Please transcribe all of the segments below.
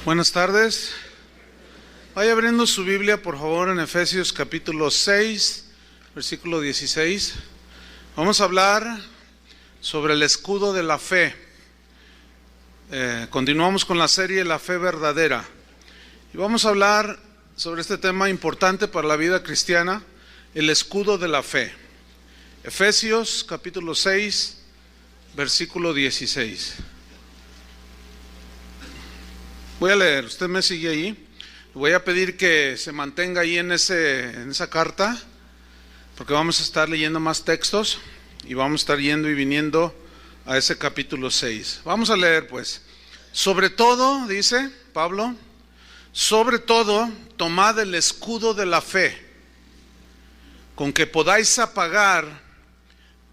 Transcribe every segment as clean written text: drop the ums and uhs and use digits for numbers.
Buenas tardes. Vaya abriendo su Biblia, por favor, en Efesios capítulo 6, versículo 16. Vamos a hablar sobre el escudo de la fe. Continuamos con la serie La Fe Verdadera. Y vamos a hablar sobre este tema importante para la vida cristiana, el escudo de la fe. Efesios capítulo 6, versículo 16. Voy a leer, usted me sigue ahí. Voy a pedir que se mantenga ahí en esa carta, porque vamos a estar leyendo más textos y vamos a estar yendo y viniendo a ese capítulo 6. Vamos a leer pues. Sobre todo, dice Pablo, sobre todo tomad el escudo de la fe, con que podáis apagar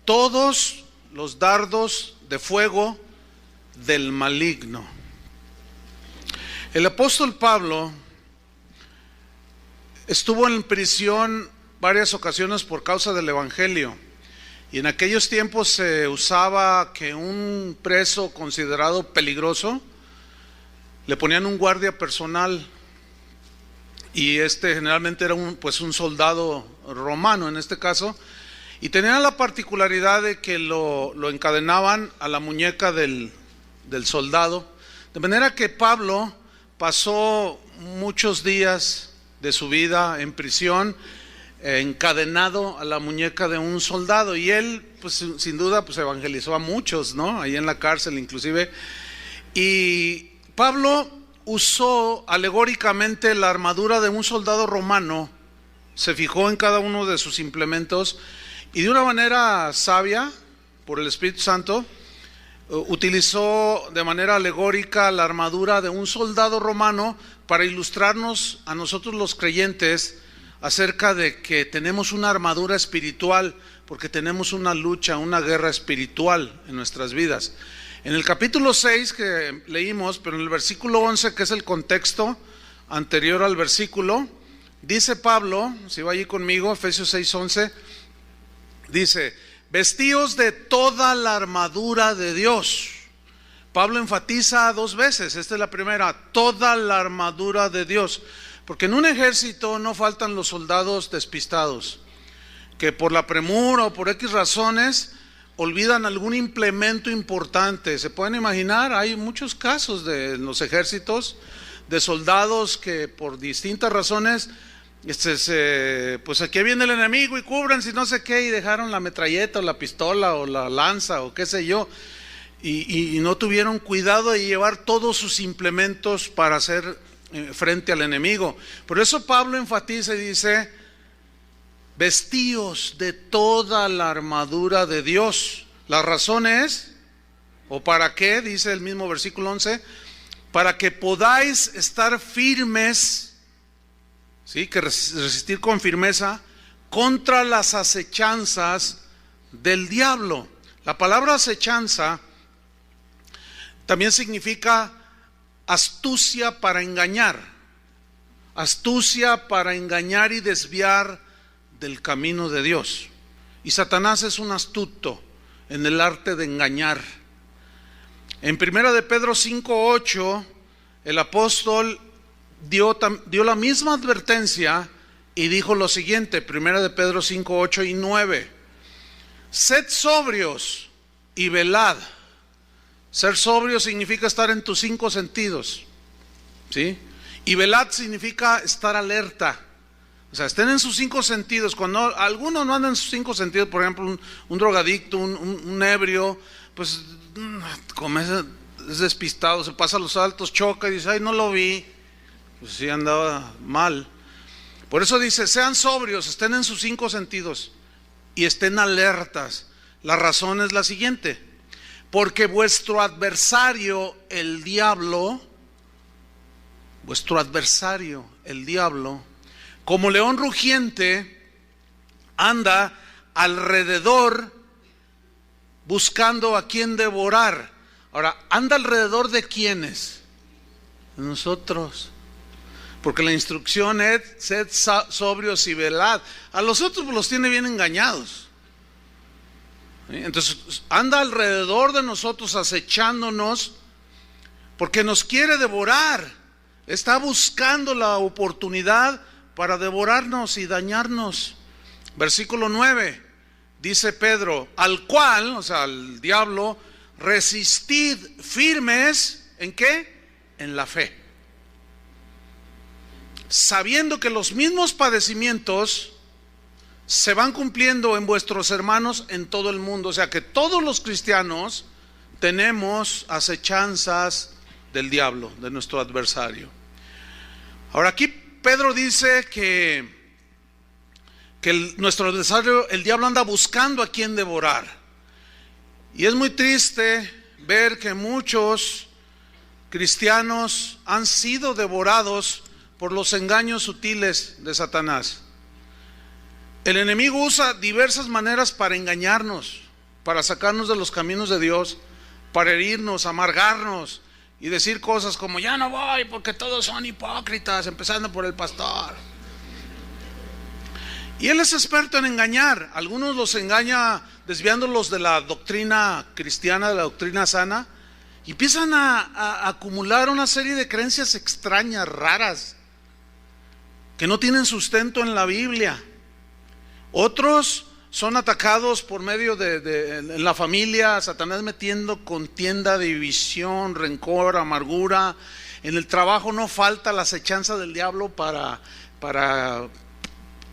todos los dardos de fuego del maligno. El apóstol Pablo estuvo en prisión varias ocasiones por causa del evangelio, y en aquellos tiempos se usaba que un preso considerado peligroso le ponían un guardia personal, y generalmente era un soldado romano en este caso, y tenía la particularidad de que lo encadenaban a la muñeca del soldado, de manera que Pablo pasó muchos días de su vida en prisión, encadenado a la muñeca de un soldado, y él pues sin duda evangelizó a muchos, ¿no? Ahí en la cárcel inclusive. Y Pablo usó alegóricamente la armadura de un soldado romano, se fijó en cada uno de sus implementos y de una manera sabia, por el Espíritu Santo, utilizó de manera alegórica la armadura de un soldado romano para ilustrarnos a nosotros los creyentes acerca de que tenemos una armadura espiritual, porque tenemos una lucha, una guerra espiritual en nuestras vidas. En el capítulo 6 que leímos, pero en el versículo 11, que es el contexto anterior al versículo, dice Pablo, si va allí conmigo, Efesios 6, 11, dice: vestíos de toda la armadura de Dios. Pablo enfatiza dos veces, esta es la primera, toda la armadura de Dios, porque en un ejército no faltan los soldados despistados, que por la premura o por X razones olvidan algún implemento importante. Se pueden imaginar, hay muchos casos en los ejércitos de soldados que por distintas razones pues aquí viene el enemigo y cubran si no sé qué, y dejaron la metralleta o la pistola o la lanza o qué sé yo, y no tuvieron cuidado de llevar todos sus implementos para hacer frente al enemigo. Por eso Pablo enfatiza y dice: vestíos de toda la armadura de Dios. La razón es, o para qué, dice el mismo versículo 11, para que podáis estar firmes, ¿sí? Que resistir con firmeza contra las acechanzas del diablo. La palabra acechanza también significa astucia para engañar y desviar del camino de Dios. Y Satanás es un astuto en el arte de engañar. En 1 de Pedro 5:8, el apóstol dio la misma advertencia y dijo lo siguiente, 1 de Pedro 5, 8 y 9: sed sobrios y velad. Ser sobrio significa estar en tus cinco sentidos, ¿sí? Y velad significa estar alerta. O sea, estén en sus cinco sentidos. Cuando algunos no andan en sus cinco sentidos, por ejemplo, un drogadicto, un ebrio, pues como es despistado, se pasa a los altos, choca y dice: ay, no lo vi. Pues sí, andaba mal. Por eso dice: sean sobrios, estén en sus cinco sentidos y estén alertas. La razón es la siguiente: porque vuestro adversario, el diablo, como león rugiente, anda alrededor buscando a quien devorar. Ahora, ¿anda alrededor de quiénes? De nosotros. Porque la instrucción es: sed sobrios y velad. A los otros los tiene bien engañados. Entonces anda alrededor de nosotros acechándonos, porque nos quiere devorar. Está buscando la oportunidad para devorarnos y dañarnos. Versículo 9, dice Pedro, al cual, o sea, al diablo, resistid firmes, ¿en qué? En la fe, sabiendo que los mismos padecimientos se van cumpliendo en vuestros hermanos en todo el mundo. O sea que todos los cristianos tenemos acechanzas del diablo, de nuestro adversario. Ahora aquí Pedro dice que nuestro adversario, el diablo, anda buscando a quien devorar. Y es muy triste ver que muchos cristianos han sido devorados por los engaños sutiles de Satanás. El enemigo usa diversas maneras para engañarnos, para sacarnos de los caminos de Dios, para herirnos, amargarnos y decir cosas como ya no voy porque todos son hipócritas, empezando por el pastor. Y él es experto en engañar. Algunos los engaña desviándolos de la doctrina cristiana, de la doctrina sana, y empiezan a acumular una serie de creencias extrañas, raras, que no tienen sustento en la Biblia. Otros son atacados por medio en la familia, Satanás metiendo contienda, división, rencor, amargura. En el trabajo no falta la acechanza del diablo para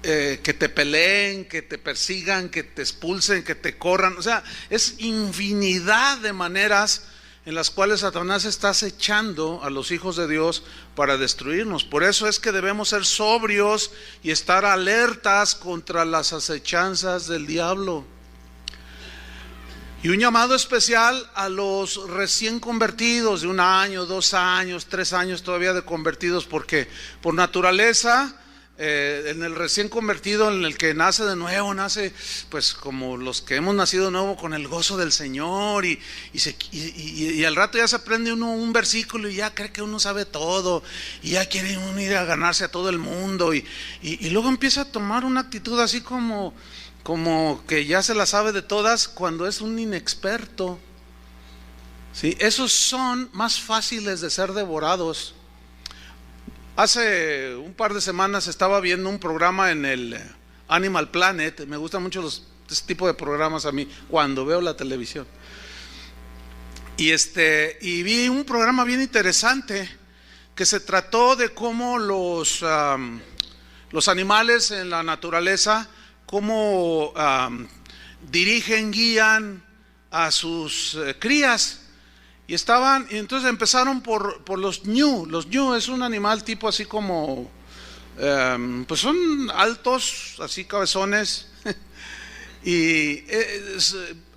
que te peleen, que te persigan, que te expulsen, que te corran. O sea, es infinidad de maneras en las cuales Satanás está acechando a los hijos de Dios para destruirnos. Por eso es que debemos ser sobrios y estar alertas contra las acechanzas del diablo. Y un llamado especial a los recién convertidos, de 1 año, 2 años, 3 años todavía de convertidos, porque por naturaleza, en el recién convertido, en el que nace de nuevo, nace pues como los que hemos nacido de nuevo con el gozo del Señor, y al rato ya se aprende uno un versículo y ya cree que uno sabe todo, y ya quiere uno ir a ganarse a todo el mundo, y luego empieza a tomar una actitud así como que ya se la sabe de todas cuando es un inexperto. ¿Sí? Esos son más fáciles de ser devorados. Hace un par de semanas estaba viendo un programa en el Animal Planet. Me gustan mucho este tipo de programas a mí cuando veo la televisión. Y vi un programa bien interesante que se trató de cómo los animales en la naturaleza, cómo dirigen, guían a sus crías. Y entonces empezaron por los ñu. Los ñu es un animal tipo así como, pues son altos, así cabezones, y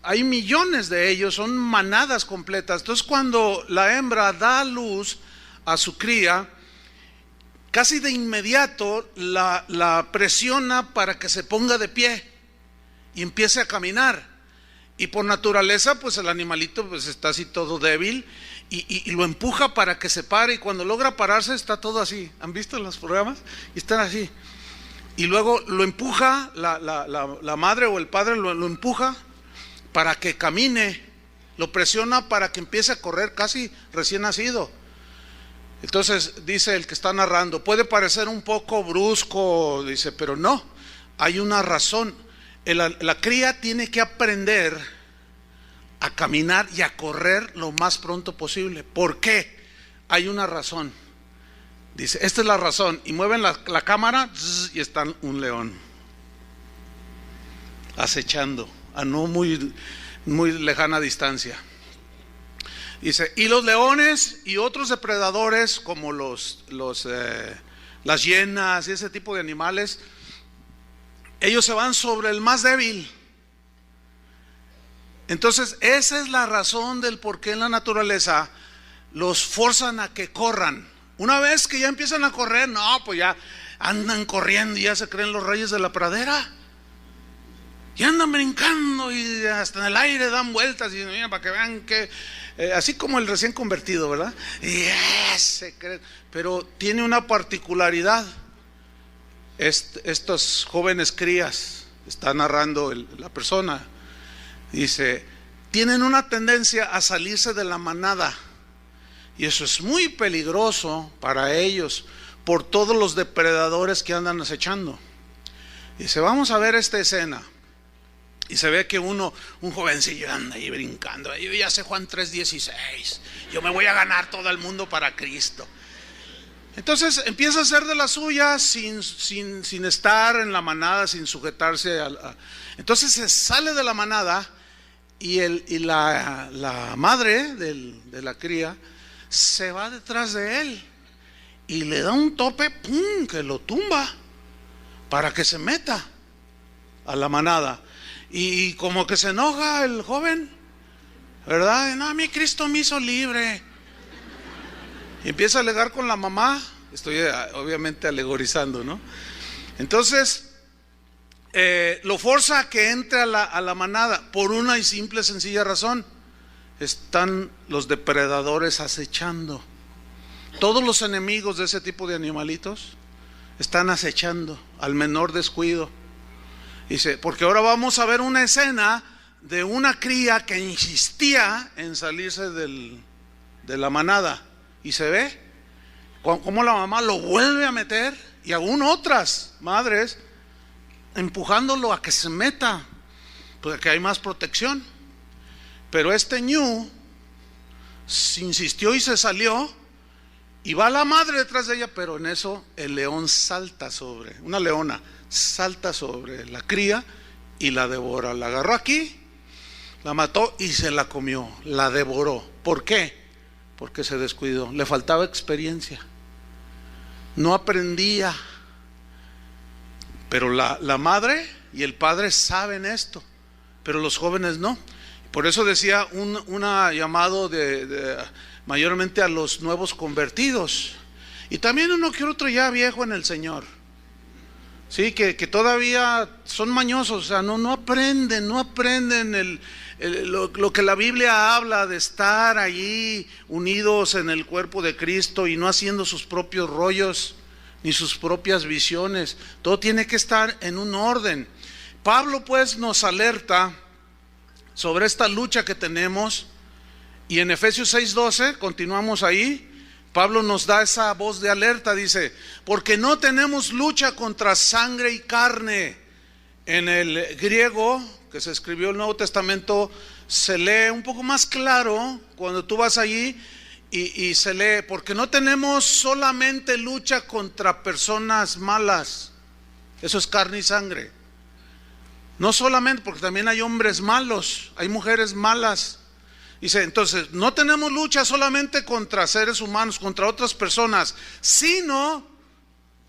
hay millones de ellos, son manadas completas. Entonces cuando la hembra da a luz a su cría, casi de inmediato la presiona para que se ponga de pie y empiece a caminar. Y por naturaleza, pues el animalito pues está así todo débil y lo empuja para que se pare, y cuando logra pararse está todo así. ¿Han visto los programas? Y están así. Y luego lo empuja, la madre o el padre lo empuja para que camine, lo presiona para que empiece a correr casi recién nacido. Entonces dice el que está narrando, puede parecer un poco brusco, dice, pero no, hay una razón. La cría tiene que aprender a caminar y a correr lo más pronto posible. ¿Por qué? Hay una razón. Dice, esta es la razón. Y mueven la cámara y están un león acechando a no muy lejana distancia. Dice, y los leones y otros depredadores como las hienas y ese tipo de animales, ellos se van sobre el más débil. Entonces esa es la razón del por qué en la naturaleza los forzan a que corran. Una vez que ya empiezan a correr, no, pues ya andan corriendo y ya se creen los reyes de la pradera. Y andan brincando y hasta en el aire dan vueltas, y mira, para que vean que así como el recién convertido, ¿verdad? Y se cree, pero tiene una particularidad. Estos jóvenes crías, está narrando la persona, dice, tienen una tendencia a salirse de la manada Y eso es muy peligroso para ellos, por todos los depredadores que andan acechando. Dice, vamos a ver esta escena. Y se ve que un jovencillo anda ahí brincando. Yo ya sé Juan 3:16. Yo me voy a ganar todo el mundo para Cristo. Entonces empieza a hacer de las suyas sin estar en la manada, sin sujetarse entonces se sale de la manada y la madre de la cría se va detrás de él y le da un tope, ¡pum!, que lo tumba para que se meta a la manada. Y como que se enoja el joven, ¿verdad? No, a mí Cristo me hizo libre. Y empieza a alegar con la mamá. Estoy obviamente alegorizando, ¿no? Entonces lo forza a que entre a la manada por una y simple sencilla razón: están los depredadores acechando. Todos los enemigos de ese tipo de animalitos están acechando al menor descuido. Dice, porque ahora vamos a ver una escena de una cría que insistía en salirse de la manada. Y se ve cómo la mamá lo vuelve a meter, y aún otras madres empujándolo a que se meta, porque hay más protección. Pero este ñu insistió y se salió, y va la madre detrás de ella, pero en eso el león una leona salta sobre la cría y la devora. La agarró aquí, la mató y se la comió, la devoró. ¿Por qué? Porque se descuidó, le faltaba experiencia, no aprendía. Pero la madre y el padre saben esto, pero los jóvenes no. Por eso decía un llamado mayormente a los nuevos convertidos, y también uno que otro ya viejo en el Señor, sí, que todavía son mañosos, o sea, no aprenden lo que la Biblia habla de estar allí unidos en el cuerpo de Cristo y no haciendo sus propios rollos ni sus propias visiones. Todo tiene que estar en un orden. Pablo pues nos alerta sobre esta lucha que tenemos, y en Efesios 6:12, continuamos ahí, Pablo nos da esa voz de alerta. Dice, porque no tenemos lucha contra sangre y carne. En el griego que se escribió el Nuevo Testamento se lee un poco más claro cuando tú vas allí, y se lee, porque no tenemos solamente lucha contra personas malas. Eso es carne y sangre. No solamente, porque también hay hombres malos, hay mujeres malas. Dice, entonces, no tenemos lucha solamente contra seres humanos, contra otras personas, sino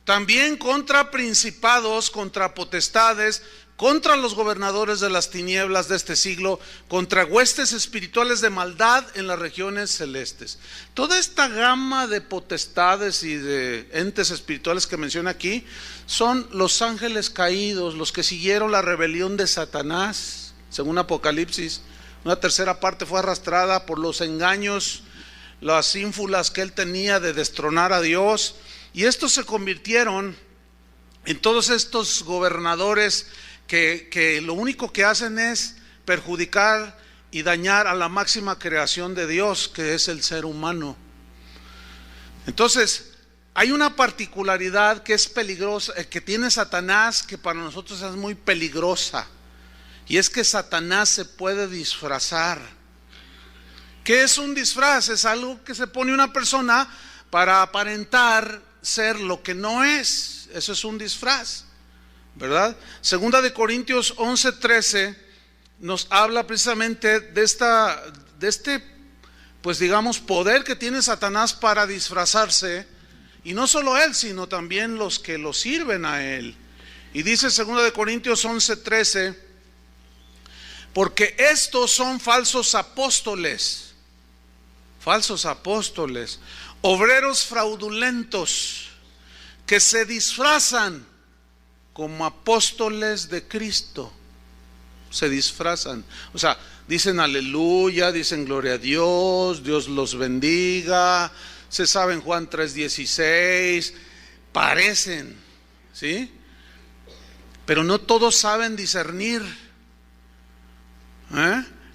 también contra principados, contra potestades, contra los gobernadores de las tinieblas de este siglo, contra huestes espirituales de maldad en las regiones celestes. Toda esta gama de potestades y de entes espirituales que menciona aquí son los ángeles caídos, los que siguieron la rebelión de Satanás, según Apocalipsis. Una tercera parte fue arrastrada por los engaños, las ínfulas que él tenía de destronar a Dios, y estos se convirtieron en todos estos gobernadores que lo único que hacen es perjudicar y dañar a la máxima creación de Dios, que es el ser humano. Entonces, hay una particularidad que es peligrosa, que tiene Satanás, que para nosotros es muy peligrosa, y es que Satanás se puede disfrazar. ¿Qué es un disfraz? Es algo que se pone una persona para aparentar ser lo que no es. Eso es un disfraz, ¿verdad? Segunda de Corintios 11:13 nos habla precisamente de este, pues digamos, poder que tiene Satanás para disfrazarse, y no solo él, sino también los que lo sirven a él. Y dice segunda de Corintios 11:13, porque estos son falsos apóstoles, obreros fraudulentos, que se disfrazan como apóstoles de Cristo. Se disfrazan, o sea, dicen aleluya, dicen gloria a Dios, Dios los bendiga, se saben Juan 3:16, parecen, ¿sí? Pero no todos saben discernir.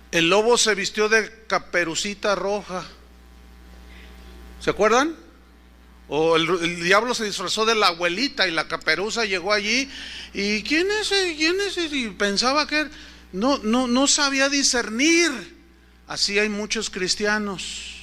El lobo se vistió de caperucita roja, ¿Se acuerdan? O el diablo se disfrazó de la abuelita y la caperuza llegó allí. ¿Y quién es? ¿Quién es? Y pensaba que no sabía discernir. Así hay muchos cristianos.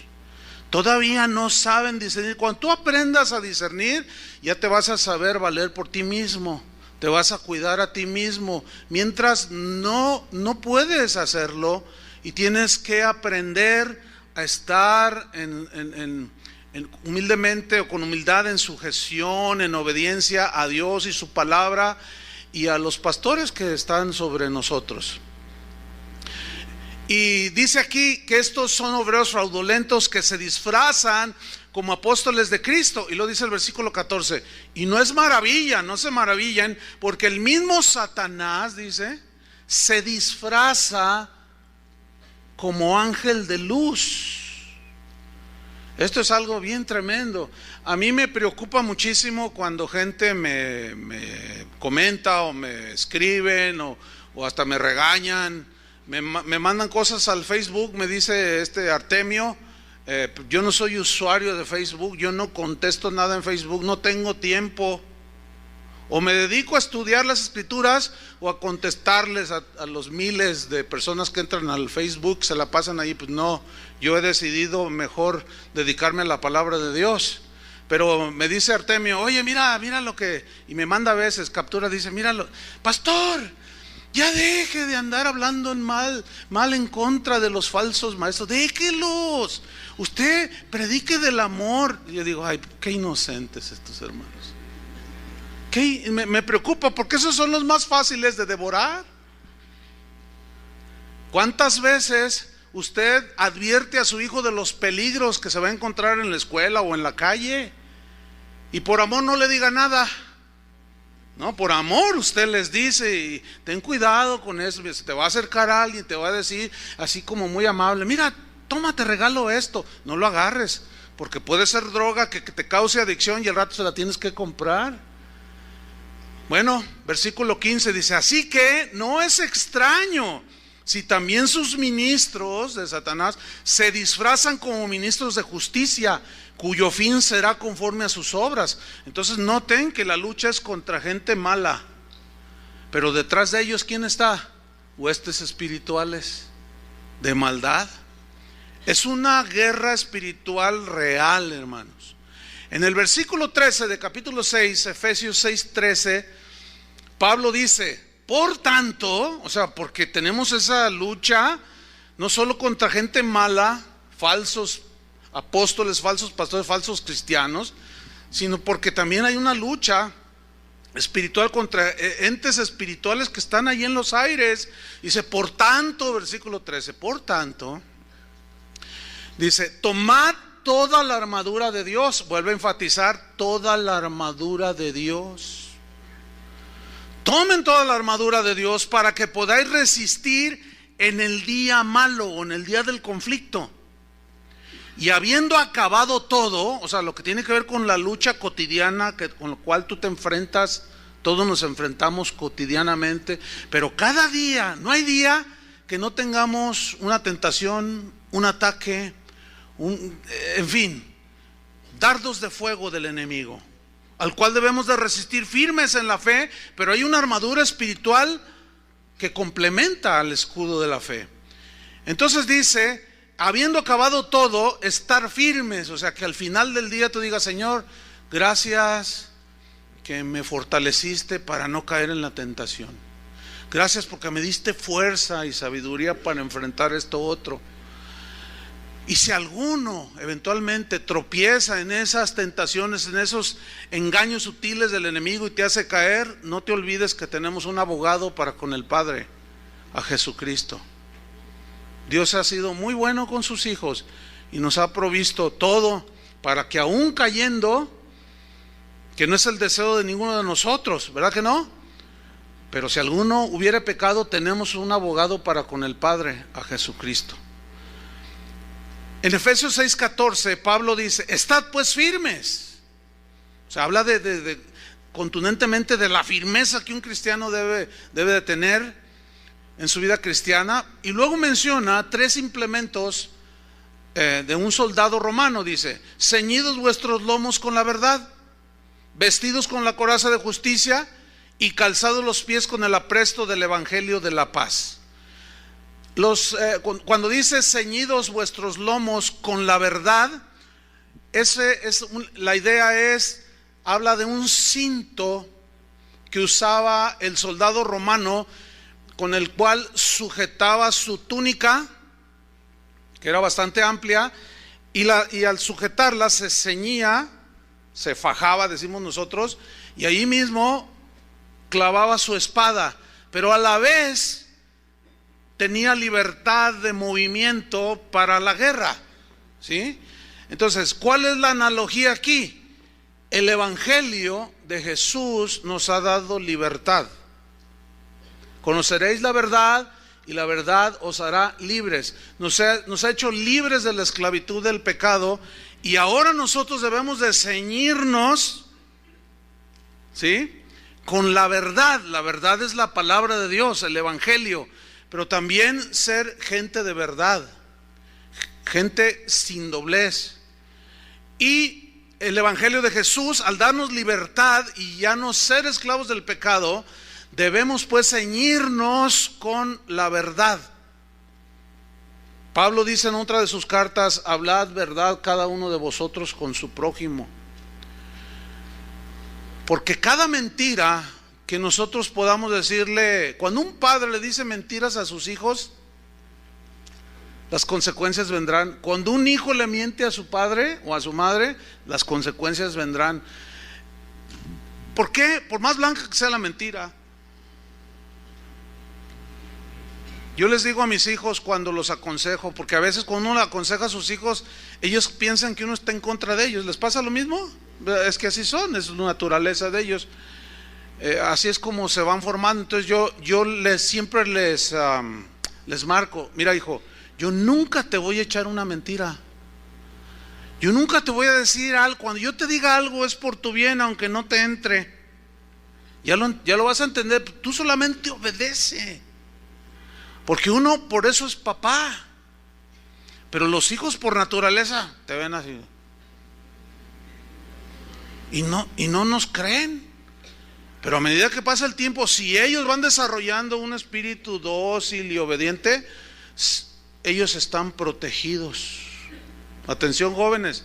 Todavía no saben discernir. Cuando tú aprendas a discernir, ya te vas a saber valer por ti mismo. Te vas a cuidar a ti mismo. Mientras no puedes hacerlo y tienes que aprender a estar humildemente o con humildad en sujeción, en obediencia a Dios y su palabra y a los pastores que están sobre nosotros. Y dice aquí que estos son obreros fraudulentos que se disfrazan como apóstoles de Cristo. Y lo dice el versículo 14. Y no es maravilla, no se maravillen, porque el mismo Satanás, dice, se disfraza como ángel de luz. Esto es algo bien tremendo. A mí me preocupa muchísimo cuando gente me comenta o me escriben o hasta me regañan. Me mandan cosas al Facebook, me dice Artemio, yo no soy usuario de Facebook, yo no contesto nada en Facebook, no tengo tiempo. O me dedico a estudiar las escrituras o a contestarles a los miles de personas que entran al Facebook, se la pasan ahí. Pues no, yo he decidido mejor dedicarme a la palabra de Dios. Pero me dice Artemio, oye, mira lo que, y me manda a veces captura, dice, míralo, pastor, ya deje de andar hablando mal en contra de los falsos maestros, déjelos, usted predique del amor. Y yo digo, ay, qué inocentes estos hermanos. Me preocupa porque esos son los más fáciles de devorar. ¿Cuántas veces usted advierte a su hijo de los peligros que se va a encontrar en la escuela o en la calle y por amor no le diga nada? No, por amor usted les dice, y ten cuidado con eso. Se te va a acercar a alguien, te va a decir así como muy amable, mira, toma, te regalo esto. No lo agarres, porque puede ser droga que te cause adicción y al rato se la tienes que comprar. Bueno, versículo 15 dice, así que no es extraño si también sus ministros de Satanás se disfrazan como ministros de justicia, cuyo fin será conforme a sus obras. Entonces noten que la lucha es contra gente mala, pero detrás de ellos, ¿quién está? Huestes espirituales de maldad. Es una guerra espiritual real, hermanos. En el versículo 13 de capítulo 6, Efesios 6:13, Pablo dice, por tanto, o sea, porque tenemos esa lucha, no solo contra gente mala, falsos apóstoles, falsos pastores, falsos cristianos, sino porque también hay una lucha espiritual contra entes espirituales que están ahí en los aires. Dice, por tanto, versículo 13, por tanto, dice, tomad toda la armadura de Dios. Vuelve a enfatizar, toda la armadura de Dios. Tomen toda la armadura de Dios para que podáis resistir en el día malo o en el día del conflicto. Y habiendo acabado todo, o sea, lo que tiene que ver con la lucha cotidiana con la cual tú te enfrentas, todos nos enfrentamos cotidianamente, pero cada día, no hay día que no tengamos una tentación, un ataque, en fin, dardos de fuego del enemigo, al cual debemos de resistir firmes en la fe, pero hay una armadura espiritual que complementa al escudo de la fe. Entonces dice, habiendo acabado todo, estar firmes, o sea, que al final del día tú digas, Señor, gracias que me fortaleciste para no caer en la tentación. Gracias porque me diste fuerza y sabiduría para enfrentar esto otro. Y si alguno eventualmente tropieza en esas tentaciones, en esos engaños sutiles del enemigo y te hace caer, no te olvides que tenemos un abogado para con el Padre, a Jesucristo. Dios ha sido muy bueno con sus hijos y nos ha provisto todo para que aún cayendo, que no es el deseo de ninguno de nosotros, ¿verdad que no? Pero si alguno hubiera pecado, tenemos un abogado para con el Padre, a Jesucristo. En Efesios 6:14 Pablo dice, estad pues firmes. O sea, habla contundentemente de la firmeza que un cristiano debe de tener en su vida cristiana. Y luego menciona 3 implementos de un soldado romano, dice: ceñidos vuestros lomos con la verdad, vestidos con la coraza de justicia y calzados los pies con el apresto del evangelio de la paz. Cuando dice ceñidos vuestros lomos con la verdad, la idea habla de un cinto que usaba el soldado romano, con el cual sujetaba su túnica, que era bastante amplia, y al sujetarla se ceñía, se fajaba, decimos nosotros, y ahí mismo clavaba su espada, pero a la vez tenía libertad de movimiento para la guerra, ¿sí? Entonces, ¿cuál es la analogía aquí? El evangelio de Jesús nos ha dado libertad. Conoceréis la verdad y la verdad os hará libres. Nos ha hecho libres de la esclavitud del pecado, y ahora nosotros debemos de ceñirnos, ¿sí?, con la verdad. La verdad es la palabra de Dios, el evangelio, pero también ser gente de verdad, gente sin doblez. Y el evangelio de Jesús, al darnos libertad y ya no ser esclavos del pecado, debemos pues ceñirnos con la verdad. Pablo dice en otra de sus cartas: hablad verdad cada uno de vosotros con su prójimo. Porque cada mentira que nosotros podamos decirle, cuando un padre le dice mentiras a sus hijos, las consecuencias vendrán. Cuando un hijo le miente a su padre o a su madre, las consecuencias vendrán. ¿Por qué? Por más blanca que sea la mentira. Yo les digo a mis hijos cuando los aconsejo, porque a veces cuando uno le aconseja a sus hijos, ellos piensan que uno está en contra de ellos. ¿Les pasa lo mismo? Es que así son, es la naturaleza de ellos. Así es como se van formando. Entonces yo siempre les marco: mira, hijo, yo nunca te voy a echar una mentira. Yo nunca te voy a decir algo. Cuando yo te diga algo es por tu bien, aunque no te entre. Ya lo vas a entender. Tú solamente obedece. Porque uno por eso es papá. Pero los hijos por naturaleza te ven así. Y no nos creen. Pero a medida que pasa el tiempo, si ellos van desarrollando un espíritu dócil y obediente, ellos están protegidos. Atención, jóvenes.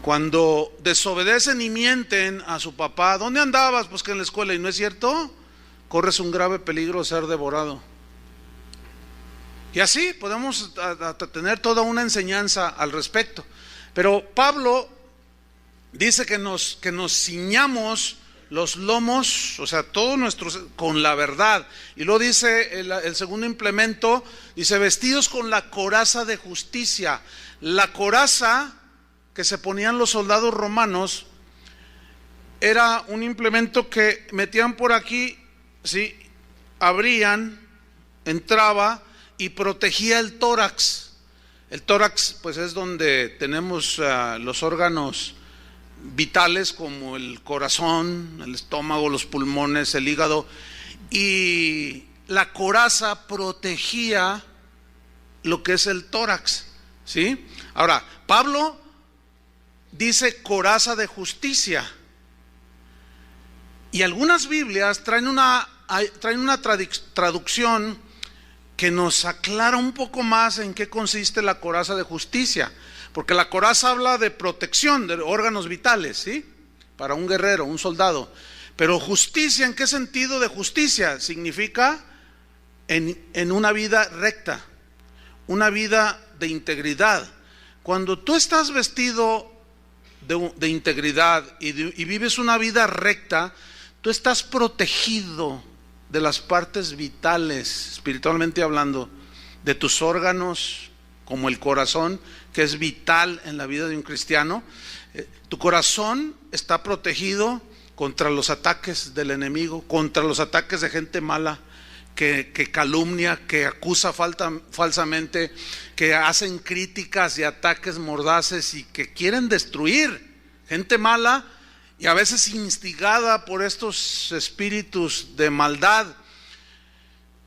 Cuando desobedecen y mienten a su papá: ¿dónde andabas? Pues que en la escuela. Y no es cierto, corres un grave peligro de ser devorado. Y así podemos tener toda una enseñanza al respecto. Pero Pablo dice que nos ciñamos los lomos, o sea, todos nuestros, con la verdad. Y luego dice el segundo implemento, dice: vestidos con la coraza de justicia. La coraza que se ponían los soldados romanos era un implemento que metían por aquí, ¿sí?, abrían, entraba y protegía el tórax. El tórax pues es donde tenemos los órganos vitales, como el corazón, el estómago, los pulmones, el hígado, y la coraza protegía lo que es el tórax, ¿sí? Ahora, Pablo dice coraza de justicia, y algunas Biblias traen una traducción que nos aclara un poco más en qué consiste la coraza de justicia. Porque la coraza habla de protección de órganos vitales, ¿sí?, para un guerrero, un soldado. Pero justicia, ¿en qué sentido de justicia? Significa en una vida recta, una vida de integridad. Cuando tú estás vestido de integridad y vives una vida recta, tú estás protegido de las partes vitales, espiritualmente hablando, de tus órganos, como el corazón, que es vital en la vida de un cristiano. Tu corazón está protegido contra los ataques del enemigo, contra los ataques de gente mala, que calumnia, que acusa falsamente, que hacen críticas y ataques mordaces y que quieren destruir. Gente mala y a veces instigada por estos espíritus de maldad.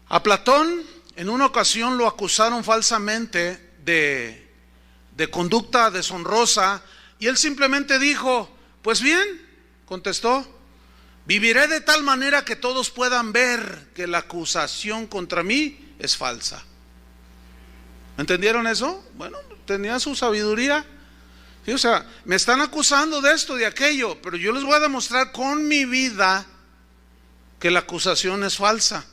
A Platón en una ocasión lo acusaron falsamente de conducta deshonrosa, y él simplemente dijo, pues bien, contestó, viviré de tal manera que todos puedan ver que la acusación contra mí es falsa. ¿Entendieron eso? Bueno, tenía su sabiduría. Sí, o sea, me están acusando de esto, de aquello, pero yo les voy a demostrar con mi vida que la acusación es falsa.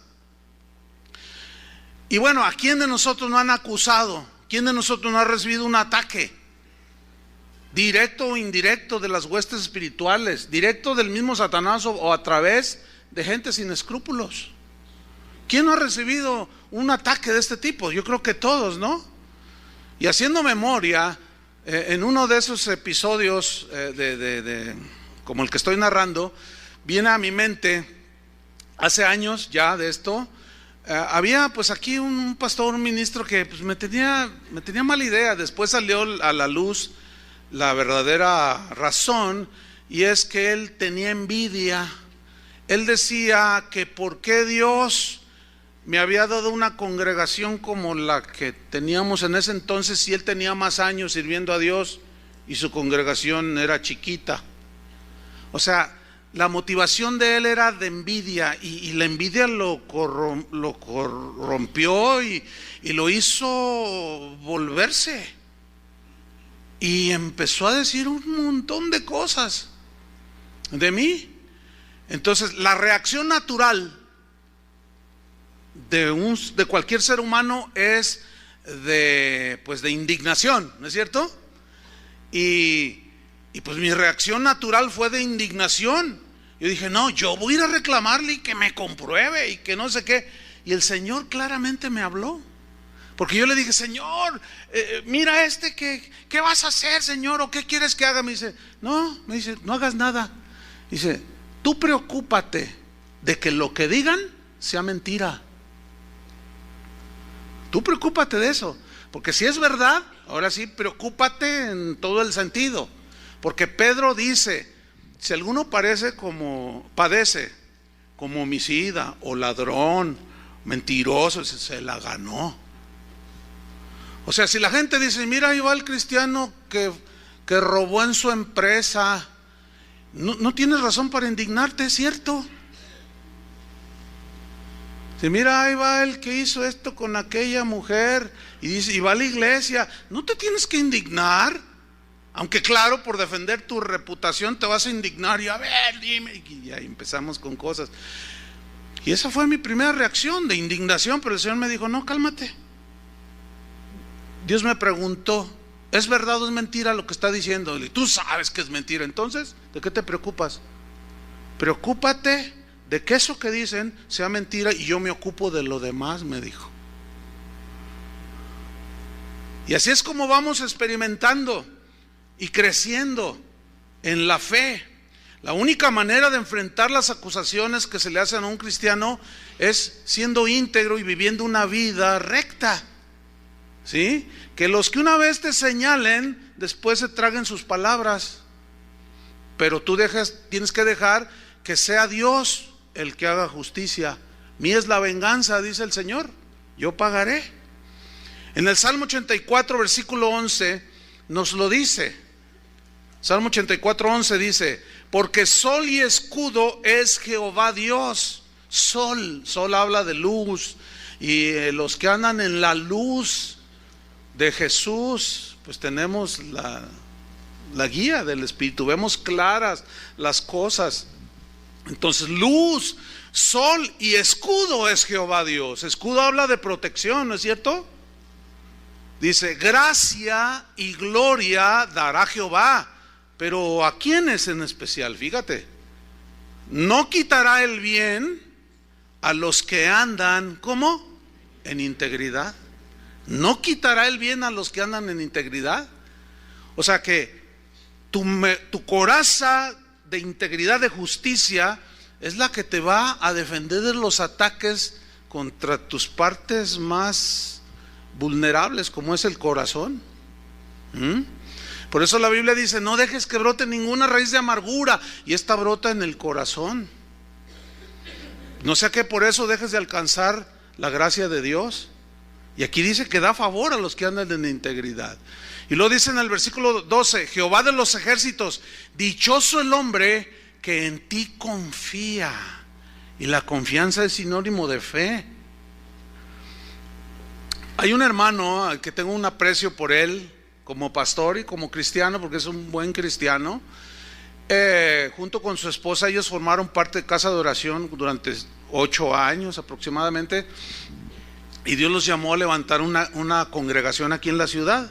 Y bueno, ¿a quién de nosotros no han acusado? ¿Quién de nosotros no ha recibido un ataque? Directo o indirecto de las huestes espirituales, directo del mismo Satanás o a través de gente sin escrúpulos. ¿Quién no ha recibido un ataque de este tipo? Yo creo que todos, ¿no? Y haciendo memoria, en uno de esos episodios como el que estoy narrando, viene a mi mente, hace años ya de esto, había pues aquí un pastor, un ministro que pues me tenía mala idea. Después salió a la luz la verdadera razón, y es que él tenía envidia. Él decía que por qué Dios me había dado una congregación como la que teníamos en ese entonces si él tenía más años sirviendo a Dios y su congregación era chiquita. O sea, la motivación de él era de envidia, y la envidia lo corrompió y lo hizo volverse. Y empezó a decir un montón de cosas de mí. Entonces, la reacción natural de cualquier ser humano es de indignación, ¿no es cierto? Y pues mi reacción natural fue de indignación. Yo dije, no, yo voy a ir a reclamarle y que me compruebe y que no sé qué. Y el Señor claramente me habló. Porque yo le dije, Señor, mira ¿qué vas a hacer, Señor? ¿O qué quieres que haga? Me dice, no hagas nada. Dice, tú preocúpate de que lo que digan sea mentira. Tú preocúpate de eso. Porque si es verdad, ahora sí, preocúpate en todo el sentido. Porque Pedro dice, si alguno padece como homicida o ladrón, mentiroso, se la ganó. O sea, si la gente dice, mira, ahí va el cristiano que robó en su empresa, no tienes razón para indignarte, ¿es cierto? Si mira, ahí va el que hizo esto con aquella mujer y va a la iglesia, no te tienes que indignar. Aunque claro, por defender tu reputación te vas a indignar y a ver, dime, y ahí empezamos con cosas. Y esa fue mi primera reacción de indignación, pero el Señor me dijo, no, cálmate. Dios me preguntó, ¿es verdad o es mentira lo que está diciendo? Y tú sabes que es mentira, entonces, ¿de qué te preocupas? Preocúpate de que eso que dicen sea mentira y yo me ocupo de lo demás, me dijo. Y así es como vamos experimentando y creciendo en la fe. La única manera de enfrentar las acusaciones que se le hacen a un cristiano es siendo íntegro y viviendo una vida recta. ¿Sí? Que los que una vez te señalen, después se traguen sus palabras. Pero tú tienes que dejar que sea Dios el que haga justicia. Mía es la venganza, dice el Señor, yo pagaré. En el Salmo 84, versículo 11, nos lo dice. Salmo 84, 11 dice, porque sol y escudo es Jehová Dios. Sol habla de luz, y los que andan en la luz de Jesús, pues tenemos la guía del Espíritu, vemos claras las cosas. Entonces, luz, sol y escudo es Jehová Dios. Escudo habla de protección, ¿no es cierto? Dice, gracia y gloria dará Jehová. Pero ¿a quiénes en especial? Fíjate, no quitará el bien a los que andan, ¿cómo? En integridad. No quitará el bien a los que andan en integridad. O sea que tu coraza de integridad, de justicia, es la que te va a defender de los ataques contra tus partes más vulnerables, como es el corazón. Por eso la Biblia dice, no dejes que brote ninguna raíz de amargura, y esta brota en el corazón. No sea que por eso dejes de alcanzar la gracia de Dios. Y aquí dice que da favor a los que andan en integridad. Y luego dice en el versículo 12, Jehová de los ejércitos, dichoso el hombre que en ti confía. Y la confianza es sinónimo de fe. Hay un hermano que tengo un aprecio por él como pastor y como cristiano, porque es un buen cristiano. Junto con su esposa ellos formaron parte de Casa de Oración durante 8 años aproximadamente, y Dios los llamó a levantar una congregación aquí en la ciudad.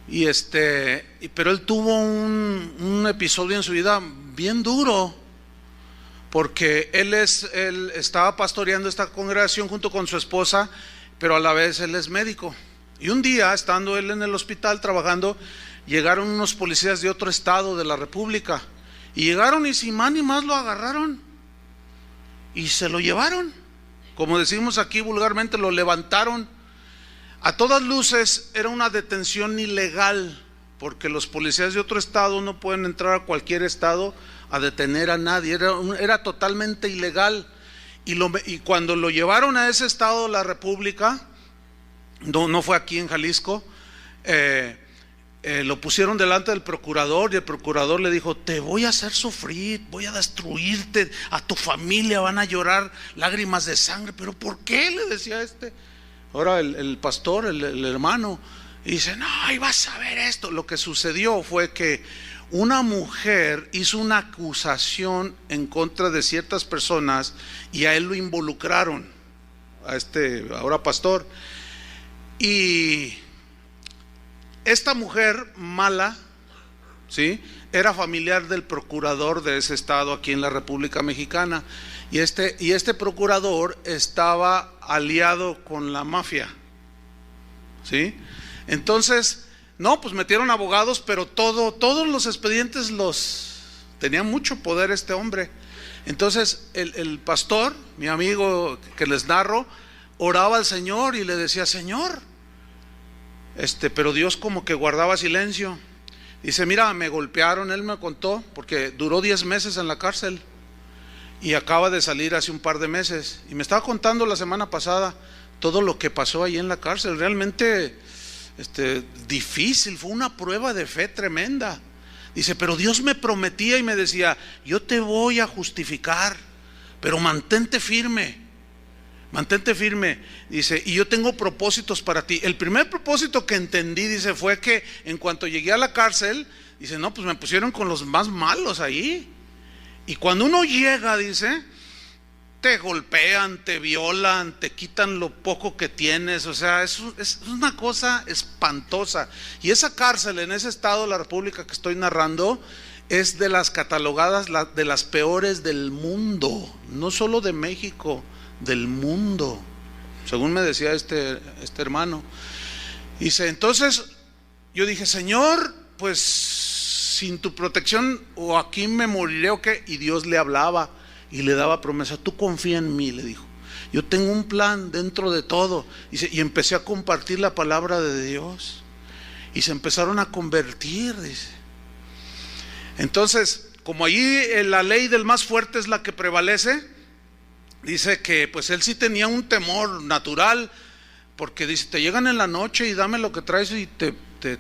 Pero él tuvo un episodio en su vida bien duro, porque él estaba pastoreando esta congregación junto con su esposa, pero a la vez él es médico. Y un día, estando él en el hospital trabajando, llegaron unos policías de otro estado de la república, y llegaron y sin más ni más lo agarraron y se lo llevaron, como decimos aquí vulgarmente, lo levantaron. A todas luces era una detención ilegal, porque los policías de otro estado no pueden entrar a cualquier estado a detener a nadie, era totalmente ilegal. Y cuando lo llevaron a ese estado de la república, no fue aquí en Jalisco, lo pusieron delante del procurador, y el procurador le dijo: te voy a hacer sufrir, voy a destruirte, a tu familia van a llorar lágrimas de sangre. ¿Pero por qué?, le decía ahora el pastor, el hermano, y dice: no, y vas a ver esto. Lo que sucedió fue que una mujer hizo una acusación en contra de ciertas personas, y a él lo involucraron, a ahora pastor. Y esta mujer mala, ¿sí?, era familiar del procurador de ese estado aquí en la República Mexicana, y este procurador estaba aliado con la mafia, ¿sí? Entonces, pues metieron abogados, pero todos los expedientes tenía mucho poder este hombre. Entonces el pastor, mi amigo que les narro, oraba al Señor y le decía: Señor, pero Dios como que guardaba silencio. Dice: mira, me golpearon, él me contó, porque duró 10 meses en la cárcel y acaba de salir hace un par de meses, y me estaba contando la semana pasada todo lo que pasó ahí en la cárcel. Realmente difícil, fue una prueba de fe tremenda. Dice: pero Dios me prometía y me decía: yo te voy a justificar, pero mantente firme. Dice: y yo tengo propósitos para ti. El primer propósito que entendí, dice, fue que en cuanto llegué a la cárcel, dice, pues me pusieron con los más malos ahí. Y cuando uno llega, dice, te golpean, te violan, te quitan lo poco que tienes. O sea, es una cosa espantosa. Y esa cárcel en ese estado de la República que estoy narrando es de las catalogadas de las peores del mundo, no solo de México, del mundo, según me decía este hermano. Dice: entonces yo dije: Señor, pues sin tu protección o aquí me moriré o qué. Y Dios le hablaba y le daba promesa: tú confía en mí, le dijo, yo tengo un plan dentro de todo. Dice: y empecé a compartir la palabra de Dios y se empezaron a convertir, dice. Entonces, como allí la ley del más fuerte es la que prevalece, dice que pues él sí tenía un temor natural, porque dice: te llegan en la noche y dame lo que traes, y te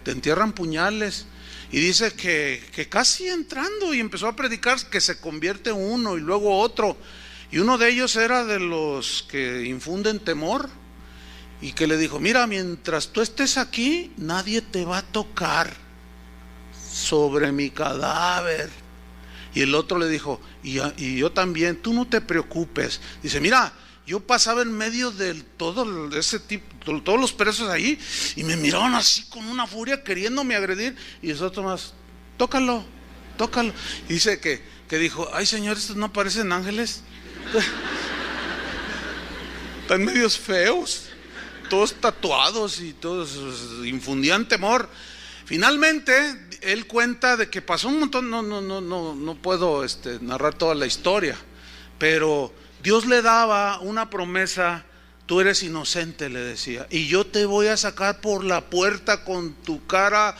entierran puñales. Y dice que casi entrando y empezó a predicar, que se convierte uno y luego otro, y uno de ellos era de los que infunden temor, y que le dijo: mira, mientras tú estés aquí, nadie te va a tocar sobre mi cadáver. Y el otro le dijo: y yo también, tú no te preocupes. Dice: mira, yo pasaba en medio de todo ese tipo, todos los presos ahí, y me miraban así con una furia queriéndome agredir, y nosotros más: tócalo. Y dice que dijo: ay, Señor, estos no parecen ángeles, están medios feos, todos tatuados y todos infundían temor. Finalmente él cuenta de que pasó un montón, no puedo narrar toda la historia, pero Dios le daba una promesa: tú eres inocente, le decía, y yo te voy a sacar por la puerta con tu cara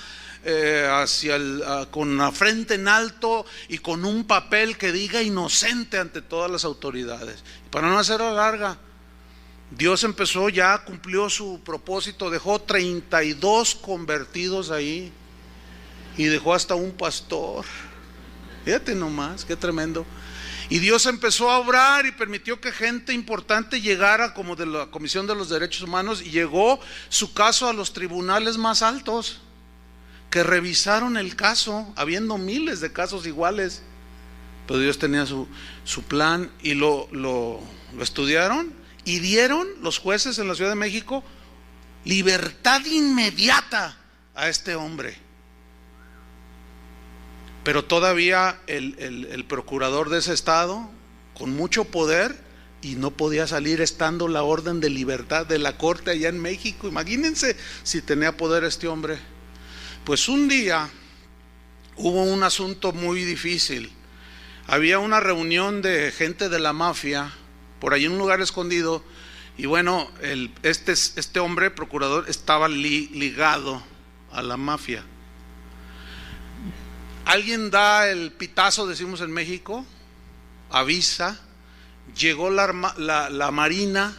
con la frente en alto y con un papel que diga inocente ante todas las autoridades. Para no hacerla larga, Dios empezó, ya cumplió su propósito, dejó 32 convertidos ahí y dejó hasta un pastor. Fíjate nomás, qué tremendo. Y Dios empezó a obrar y permitió que gente importante llegara, como de la Comisión de los Derechos Humanos, y llegó su caso a los tribunales más altos, que revisaron el caso, habiendo miles de casos iguales. Pero Dios tenía su plan y lo estudiaron y dieron los jueces en la Ciudad de México libertad inmediata a este hombre. Pero todavía el procurador de ese estado, con mucho poder, y no podía salir estando la orden de libertad de la corte allá en México. Imagínense si tenía poder este hombre. Pues un día hubo un asunto muy difícil. Había una reunión de gente de la mafia por ahí en un lugar escondido, y bueno, este hombre procurador estaba ligado a la mafia. Alguien da el pitazo, decimos en México, avisa, llegó la marina,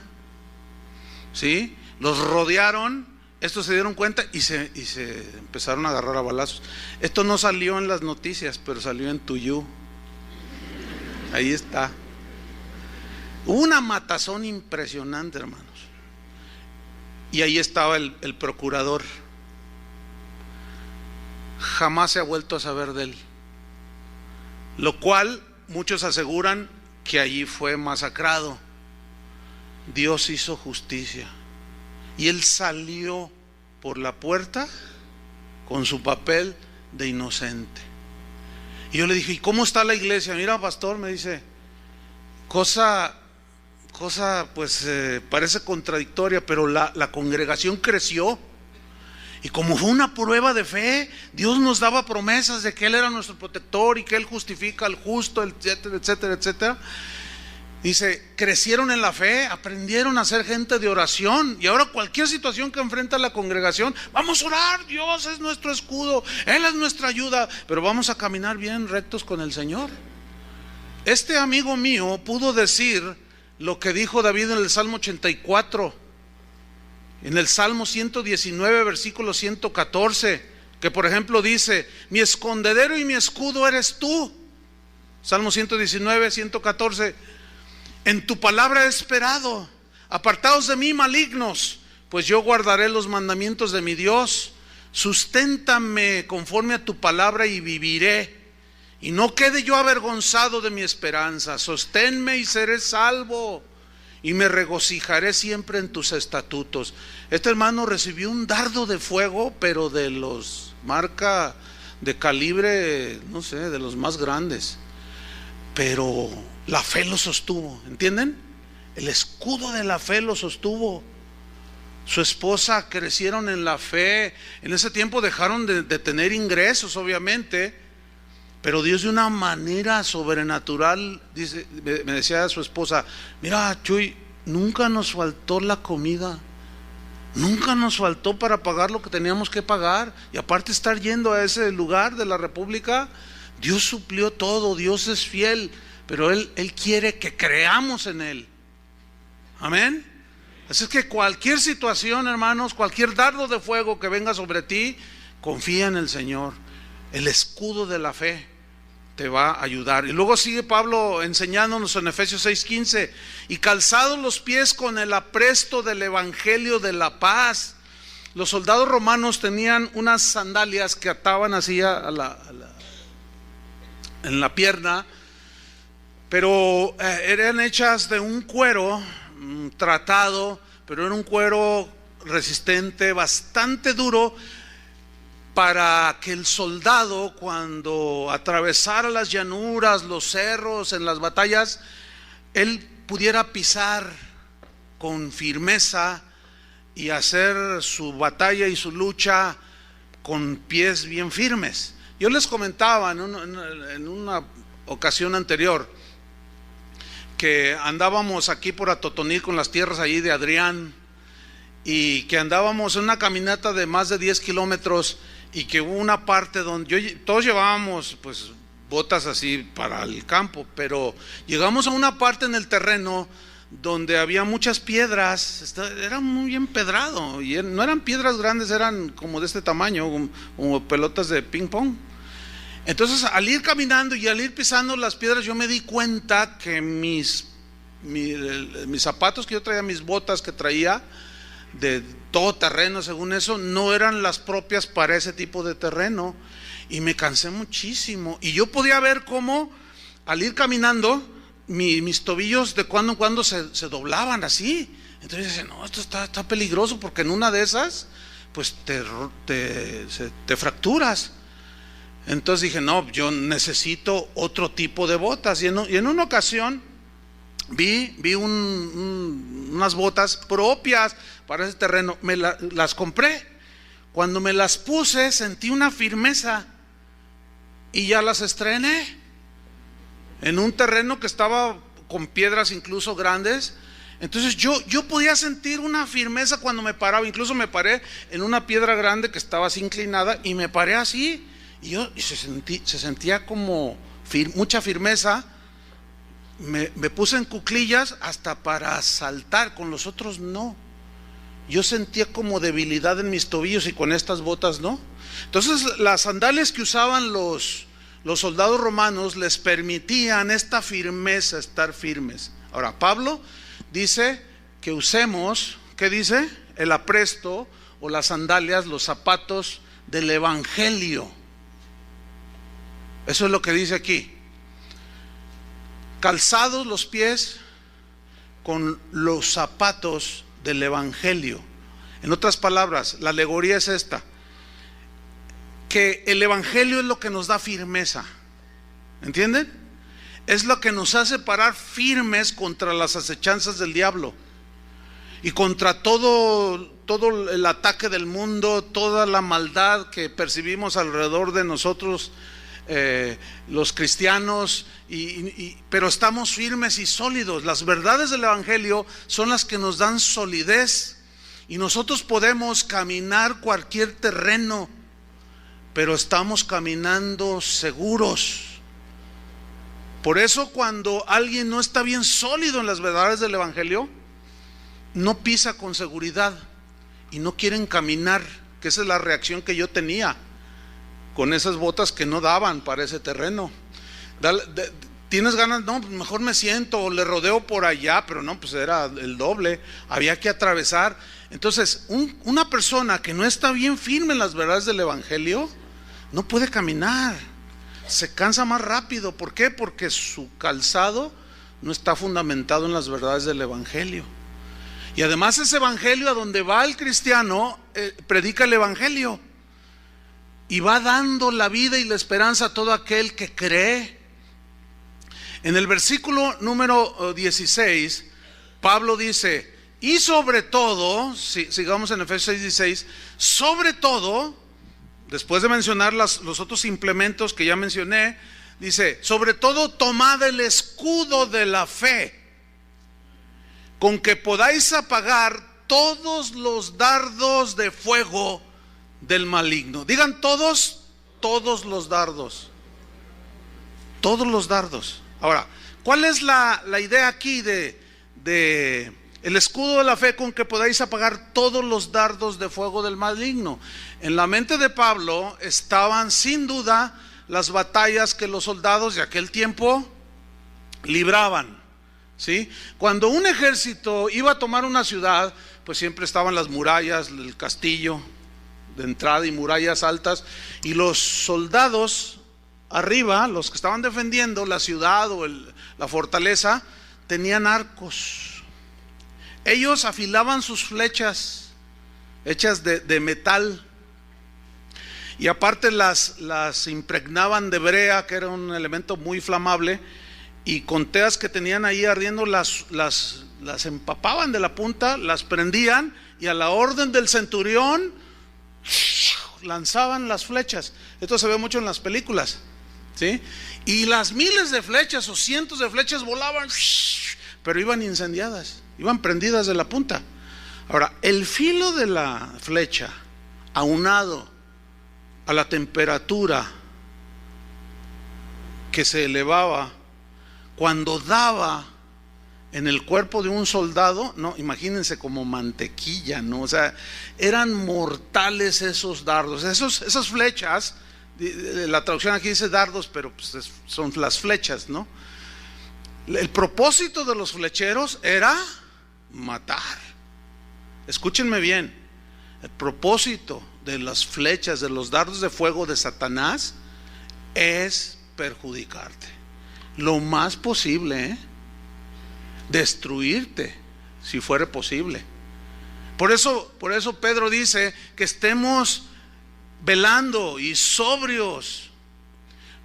¿sí? Los rodearon, estos se dieron cuenta y se empezaron a agarrar a balazos. Esto no salió en las noticias, pero salió en Tuyú. Ahí está. Una matazón impresionante, hermanos. Y ahí estaba el procurador. Jamás se ha vuelto a saber de él. Lo cual muchos aseguran que allí fue masacrado. Dios hizo justicia. Y él salió por la puerta con su papel de inocente. Y yo le dije, ¿y cómo está la iglesia? Mira, pastor, me dice, cosa pues parece contradictoria, pero la congregación creció. Y como fue una prueba de fe, Dios nos daba promesas de que Él era nuestro protector y que Él justifica al justo, etcétera, etcétera, etcétera. Dice, crecieron en la fe, aprendieron a ser gente de oración, y ahora cualquier situación que enfrenta la congregación, vamos a orar, Dios es nuestro escudo, Él es nuestra ayuda, pero vamos a caminar bien rectos con el Señor. Este amigo mío pudo decir lo que dijo David en el Salmo 84, en el Salmo 119, versículo 114, que por ejemplo dice, mi escondedero y mi escudo eres tú. Salmo 119, 114, en tu palabra he esperado, apartaos de mí malignos, pues yo guardaré los mandamientos de mi Dios. Susténtame conforme a tu palabra y viviré, y no quede yo avergonzado de mi esperanza. Sosténme y seré salvo, y me regocijaré siempre en tus estatutos. Este hermano recibió un dardo de fuego, pero de los marca de calibre, no sé, de los más grandes. Pero la fe lo sostuvo, ¿entienden? El escudo de la fe lo sostuvo. Su esposa crecieron en la fe. En ese tiempo dejaron de tener ingresos, obviamente, pero Dios de una manera sobrenatural, dice, me decía su esposa, mira, Chuy, nunca nos faltó la comida, nunca nos faltó para pagar lo que teníamos que pagar, y aparte estar yendo a ese lugar de la República, Dios suplió todo. Dios es fiel, pero Él quiere que creamos en Él. Amén. Así es que cualquier situación, hermanos, cualquier dardo de fuego que venga sobre ti, confía en el Señor. El escudo de la fe te va a ayudar. Y luego sigue Pablo enseñándonos en Efesios 6:15, y calzados los pies con el apresto del evangelio de la paz. Los soldados romanos tenían unas sandalias que ataban así en la pierna, pero eran hechas de un cuero tratado, pero era un cuero resistente, bastante duro, para que el soldado, cuando atravesara las llanuras, los cerros, en las batallas, él pudiera pisar con firmeza y hacer su batalla y su lucha con pies bien firmes. Yo les comentaba en una ocasión anterior que andábamos aquí por Atotonil con las tierras allí de Adrián, y que andábamos en una caminata de más de 10 kilómetros, y que hubo una parte donde todos llevábamos pues botas así para el campo, pero llegamos a una parte en el terreno donde había muchas piedras. Era muy empedrado, y no eran piedras grandes, eran como de este tamaño, como pelotas de ping pong. Entonces, al ir caminando y al ir pisando las piedras, yo me di cuenta que mis zapatos que yo traía, mis botas que traía de todo terreno, según eso, no eran las propias para ese tipo de terreno, y me cansé muchísimo. Y yo podía ver cómo al ir caminando mis tobillos de cuando en cuando se doblaban así. Entonces yo decía, no, esto está peligroso, porque en una de esas pues te fracturas. Entonces dije, no, yo necesito otro tipo de botas. Y en una ocasión vi unas botas propias para ese terreno. Las compré. Cuando me las puse, sentí una firmeza y ya las estrené en un terreno que estaba con piedras incluso grandes. Entonces yo podía sentir una firmeza cuando me paraba. Incluso me paré en una piedra grande que estaba así inclinada, y me paré así, y se sentía como mucha firmeza. Me puse en cuclillas hasta para saltar, con los otros no. Yo sentía como debilidad en mis tobillos, y con estas botas no. Entonces las sandalias que usaban los soldados romanos les permitían esta firmeza, estar firmes. Ahora Pablo dice que usemos, ¿qué dice? El apresto o las sandalias, los zapatos del evangelio. Eso es lo que dice aquí. Calzados los pies con los zapatos del evangelio. En otras palabras, la alegoría es esta: que el evangelio es lo que nos da firmeza. ¿Entienden? Es lo que nos hace parar firmes contra las acechanzas del diablo y contra todo el ataque del mundo, toda la maldad que percibimos alrededor de nosotros, los cristianos, pero estamos firmes y sólidos. Las verdades del evangelio son las que nos dan solidez, y nosotros podemos caminar cualquier terreno, pero estamos caminando seguros. Por eso, cuando alguien no está bien sólido en las verdades del evangelio, no pisa con seguridad y no quieren caminar, que esa es la reacción que yo tenía con esas botas que no daban para ese terreno. ¿Tienes ganas? No, mejor me siento o le rodeo por allá, pero no, pues era el doble, había que atravesar. Entonces, una persona que no está bien firme en las verdades del evangelio no puede caminar, se cansa más rápido. ¿Por qué? Porque su calzado no está fundamentado en las verdades del evangelio. Y además ese evangelio, a donde va el cristiano, predica el evangelio y va dando la vida y la esperanza a todo aquel que cree. En el versículo número 16, Pablo dice: y sobre todo, sigamos en Efesios 6:16, sobre todo, después de mencionar los otros implementos que ya mencioné, dice: sobre todo tomad el escudo de la fe, con que podáis apagar todos los dardos de fuego del maligno. Digan todos los dardos. Todos los dardos. Ahora, ¿cuál es la idea aquí de el escudo de la fe, con que podáis apagar todos los dardos de fuego del maligno? En la mente de Pablo estaban sin duda las batallas que los soldados de aquel tiempo libraban, ¿sí? Cuando un ejército iba a tomar una ciudad, pues siempre estaban las murallas, el castillo de entrada y murallas altas, y los soldados arriba, los que estaban defendiendo la ciudad o la fortaleza, tenían arcos. Ellos afilaban sus flechas hechas de metal, y aparte las impregnaban de brea, que era un elemento muy flamable, y con teas que tenían ahí ardiendo las empapaban de la punta, las prendían, y a la orden del centurión lanzaban las flechas. Esto se ve mucho en las películas, ¿sí? Y las miles de flechas o cientos de flechas volaban, pero iban incendiadas, iban prendidas de la punta. Ahora, el filo de la flecha, aunado a la temperatura que se elevaba cuando daba en el cuerpo de un soldado, no, imagínense, como mantequilla, ¿no? O sea, eran mortales esos dardos, esas flechas. La traducción aquí dice dardos, pero pues son las flechas, ¿no? El propósito de los flecheros era matar. Escúchenme bien, el propósito de las flechas, de los dardos de fuego de Satanás, es perjudicarte lo más posible, destruirte si fuera posible. Por eso Pedro dice que estemos velando y sobrios,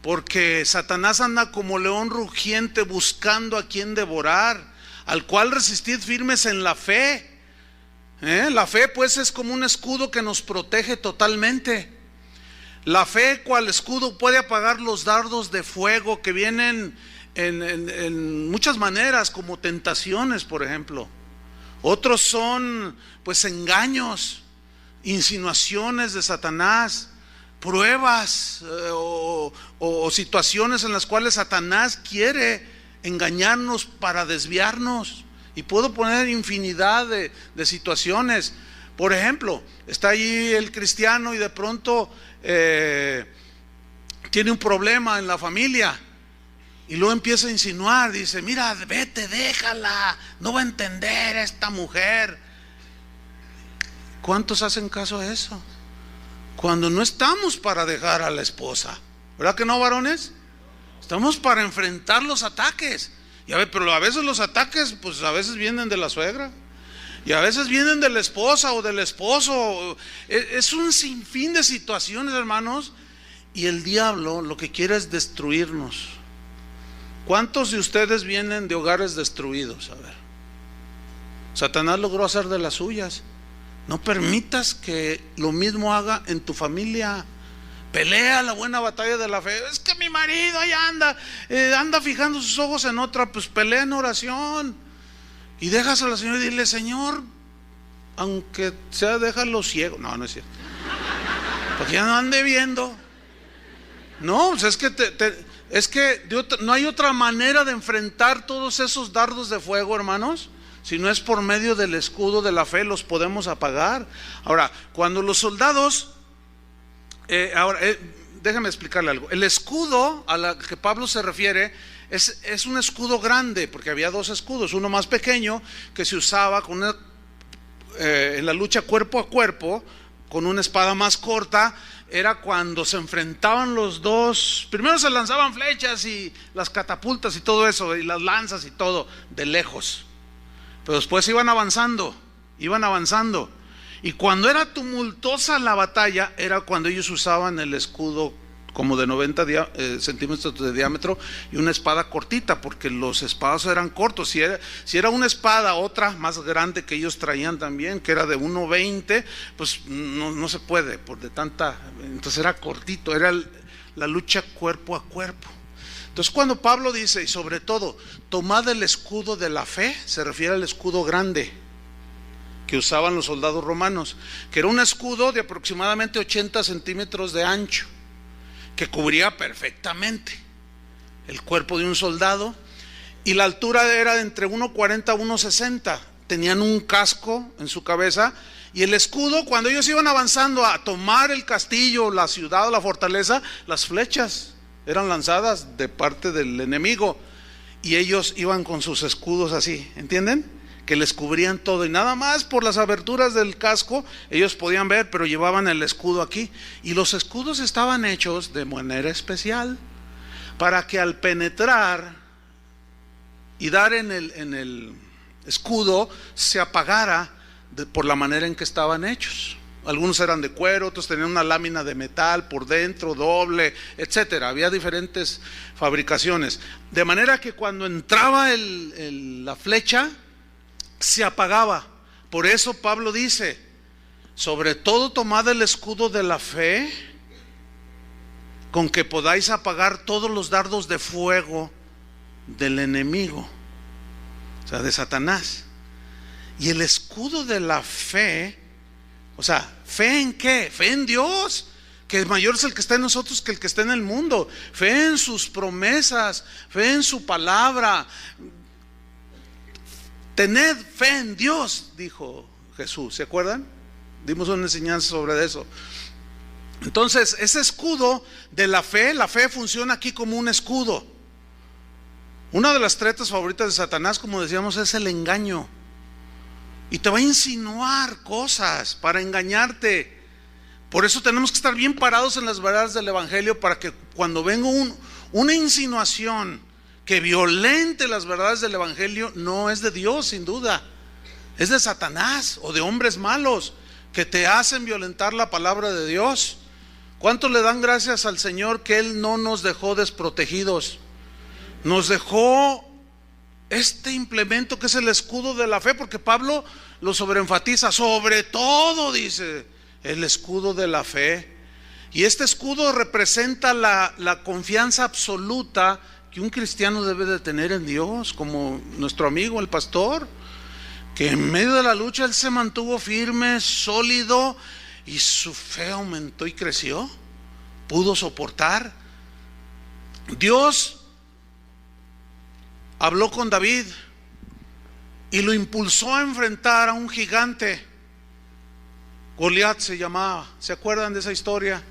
porque Satanás anda como león rugiente buscando a quien devorar, al cual resistid firmes en la fe. La fe pues es como un escudo que nos protege totalmente. La fe, cual escudo, puede apagar los dardos de fuego que vienen en muchas maneras, como tentaciones, por ejemplo. Otros son pues engaños, insinuaciones de Satanás, pruebas o situaciones en las cuales Satanás quiere engañarnos para desviarnos. Y puedo poner infinidad de situaciones. Por ejemplo, está allí el cristiano y de pronto tiene un problema en la familia, y luego empieza a insinuar, dice: mira, vete, déjala, no va a entender esta mujer. ¿Cuántos hacen caso a eso? Cuando no estamos para dejar a la esposa, ¿verdad que no, varones? Estamos para enfrentar los ataques. Pero a veces los ataques, pues a veces vienen de la suegra, y a veces vienen de la esposa o del esposo. Es un sinfín de situaciones, hermanos, y el diablo lo que quiere es destruirnos. ¿Cuántos de ustedes vienen de hogares destruidos? A ver, Satanás logró hacer de las suyas. No permitas que lo mismo haga en tu familia. Pelea la buena batalla de la fe. Es que mi marido ahí anda fijando sus ojos en otra. Pues pelea en oración y dejas a la Señora y dile: Señor, aunque sea, déjalo ciego. No, no es cierto, porque ya no ande viendo. No, pues es que no hay otra manera de enfrentar todos esos dardos de fuego, hermanos, si no es por medio del escudo de la fe. Los podemos apagar. Ahora, cuando los soldados déjame explicarle algo. El escudo a la que Pablo se refiere es un escudo grande, porque había dos escudos, uno más pequeño que se usaba en la lucha cuerpo a cuerpo, con una espada más corta. Era cuando se enfrentaban los dos. Primero se lanzaban flechas y las catapultas y todo eso, y las lanzas y todo, de lejos, pero después iban avanzando. Y cuando era tumultuosa la batalla, era cuando ellos usaban el escudo como de 90 centímetros de diámetro y una espada cortita, porque los espadas eran cortos. Si era una espada, otra más grande que ellos traían también, que era de 1.20, pues no se puede, entonces era cortito, era la lucha cuerpo a cuerpo. Entonces cuando Pablo dice, y sobre todo, tomad el escudo de la fe, se refiere al escudo grande que usaban los soldados romanos, que era un escudo de aproximadamente 80 centímetros de ancho, que cubría perfectamente el cuerpo de un soldado, y la altura era de entre 1.40 a 1.60. Tenían un casco en su cabeza, y el escudo, cuando ellos iban avanzando a tomar el castillo, la ciudad o la fortaleza, las flechas eran lanzadas de parte del enemigo, y ellos iban con sus escudos así, ¿entienden? Que les cubrían todo, y nada más por las aberturas del casco ellos podían ver, pero llevaban el escudo aquí. Y los escudos estaban hechos de manera especial para que al penetrar y dar en el escudo se apagara por la manera en que estaban hechos. Algunos eran de cuero, otros tenían una lámina de metal por dentro, doble, etcétera. Había diferentes fabricaciones, de manera que cuando entraba la flecha se apagaba. Por eso Pablo dice: sobre todo tomad el escudo de la fe, con que podáis apagar todos los dardos de fuego del enemigo, o sea, de Satanás. Y el escudo de la fe, o sea, ¿fe en qué? Fe en Dios, que mayor es el que está en nosotros que el que está en el mundo. Fe en sus promesas, fe en su palabra, Tened fe en Dios, dijo Jesús. ¿Se acuerdan? Dimos una enseñanza sobre eso. Entonces, ese escudo de la fe funciona aquí como un escudo. Una de las tretas favoritas de Satanás, como decíamos, es el engaño. Y te va a insinuar cosas para engañarte. Por eso tenemos que estar bien parados en las verdades del Evangelio, para que cuando venga una insinuación que violente las verdades del Evangelio, no es de Dios, sin duda. Es de Satanás o de hombres malos que te hacen violentar la palabra de Dios. ¿Cuánto le dan gracias al Señor que Él no nos dejó desprotegidos? Nos dejó este implemento que es el escudo de la fe, porque Pablo lo sobreenfatiza, sobre todo dice, el escudo de la fe. Y este escudo representa la confianza absoluta que un cristiano debe de tener en Dios, como nuestro amigo el pastor, que en medio de la lucha él se mantuvo firme, sólido, y su fe aumentó y creció, pudo soportar. Dios habló con David y lo impulsó a enfrentar a un gigante. Goliat se llamaba, ¿se acuerdan de esa historia?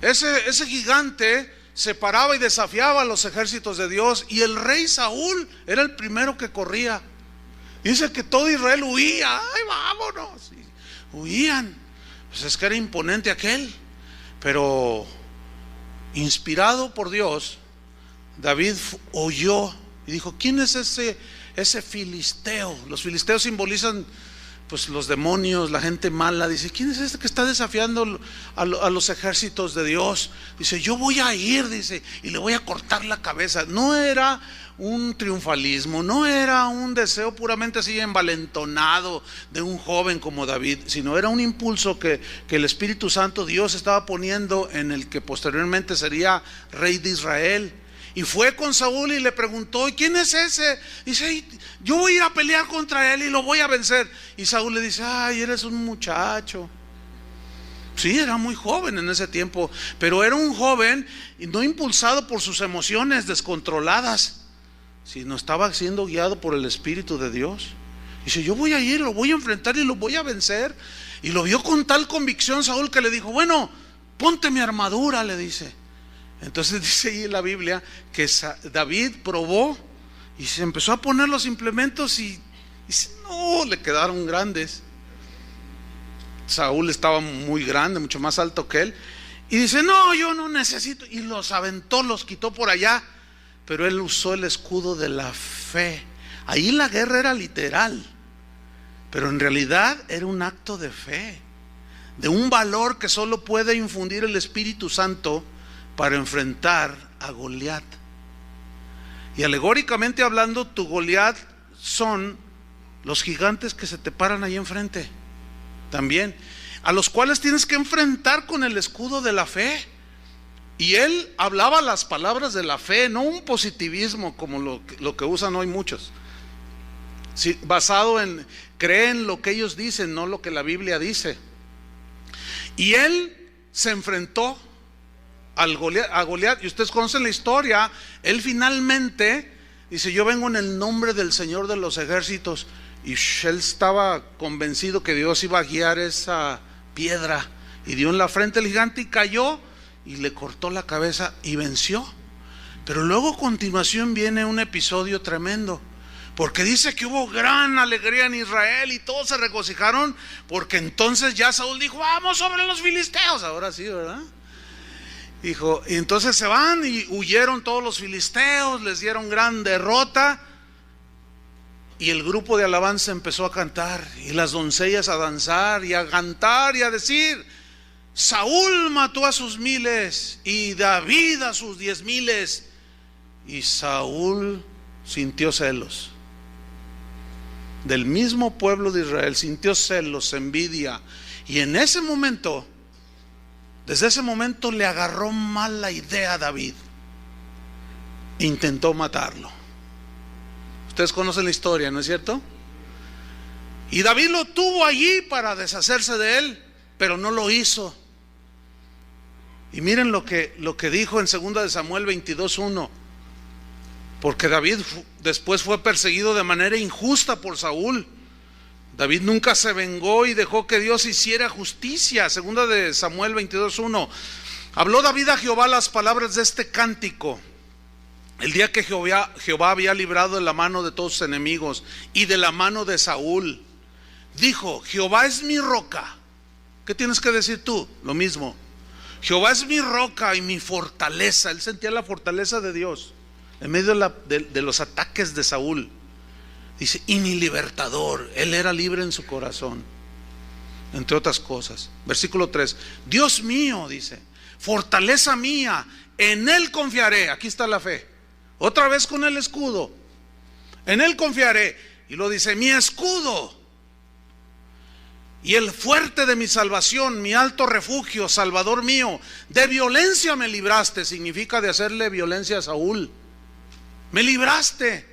Ese gigante se paraba y desafiaba a los ejércitos de Dios, y el rey Saúl era el primero que corría. Dice que todo Israel huía. ¡Ay, vámonos! Y huían. Pues es que era imponente aquel. Pero inspirado por Dios, David oyó y dijo: ¿quién es ese filisteo? Los filisteos simbolizan pues los demonios, la gente mala. Dice: ¿quién es este que está desafiando a los ejércitos de Dios? Dice: yo voy a ir, dice, y le voy a cortar la cabeza. No era un triunfalismo, no era un deseo puramente así envalentonado de un joven como David, sino era un impulso que el Espíritu Santo, Dios, estaba poniendo en el que posteriormente sería rey de Israel. Y fue con Saúl y le preguntó: ¿y quién es ese? Dice: yo voy a ir a pelear contra él y lo voy a vencer. Y Saúl le dice: ay, eres un muchacho. Sí, era muy joven en ese tiempo, pero era un joven no impulsado por sus emociones descontroladas, sino estaba siendo guiado por el Espíritu de Dios. Dice: yo voy a ir, lo voy a enfrentar y lo voy a vencer. Y lo vio con tal convicción Saúl que le dijo: bueno, ponte mi armadura, le dice. Entonces dice ahí en la Biblia que David probó y se empezó a poner los implementos y no, le quedaron grandes. Saúl estaba muy grande, mucho más alto que él, y dice: no, yo no necesito, y los aventó, los quitó por allá. Pero él usó el escudo de la fe. Ahí la guerra era literal, pero en realidad era un acto de fe, de un valor que solo puede infundir el Espíritu Santo para enfrentar a Goliat. Y alegóricamente hablando, tu Goliat son los gigantes que se te paran ahí enfrente también, a los cuales tienes que enfrentar con el escudo de la fe. Y él hablaba las palabras de la fe, no un positivismo como lo que usan hoy muchos, sí, basado en creen lo que ellos dicen, no lo que la Biblia dice. Y él se enfrentó a Goliat, y ustedes conocen la historia. Él finalmente dice: yo vengo en el nombre del Señor de los ejércitos. Y él estaba convencido que Dios iba a guiar esa piedra, y dio en la frente al gigante y cayó y le cortó la cabeza y venció. Pero luego a continuación viene un episodio tremendo, porque dice que hubo gran alegría en Israel y todos se regocijaron, porque entonces ya Saúl dijo: vamos sobre los filisteos. Ahora sí, ¿verdad? Dijo, y entonces se van y huyeron todos los filisteos, les dieron gran derrota. Y el grupo de alabanza empezó a cantar, y las doncellas a danzar y a cantar y a decir: Saúl mató a sus 1000 y David a sus 10,000. Y Saúl sintió celos del mismo pueblo de Israel, sintió celos, envidia. Y en ese momento, desde ese momento le agarró mala idea a David, intentó matarlo. Ustedes conocen la historia, ¿no es cierto? Y David lo tuvo allí para deshacerse de él, pero no lo hizo. Y miren lo que dijo en 2 de Samuel 22:1. porque David después fue perseguido de manera injusta por Saúl. David nunca se vengó y dejó que Dios hiciera justicia. Segunda de Samuel 22:1. Habló David a Jehová las palabras de este cántico el día que Jehová había librado de la mano de todos sus enemigos y de la mano de Saúl. Dijo: Jehová es mi roca. ¿Qué tienes que decir tú? Lo mismo. Jehová es mi roca y mi fortaleza. Él sentía la fortaleza de Dios en medio de los ataques de Saúl. Dice: y mi libertador. Él era libre en su corazón, entre otras cosas. Versículo 3. Dios mío, dice, fortaleza mía, en Él confiaré. Aquí está la fe. Otra vez con el escudo. En Él confiaré. Y lo dice: mi escudo y el fuerte de mi salvación, mi alto refugio, Salvador mío. De violencia me libraste. Significa de hacerle violencia a Saúl. Me libraste.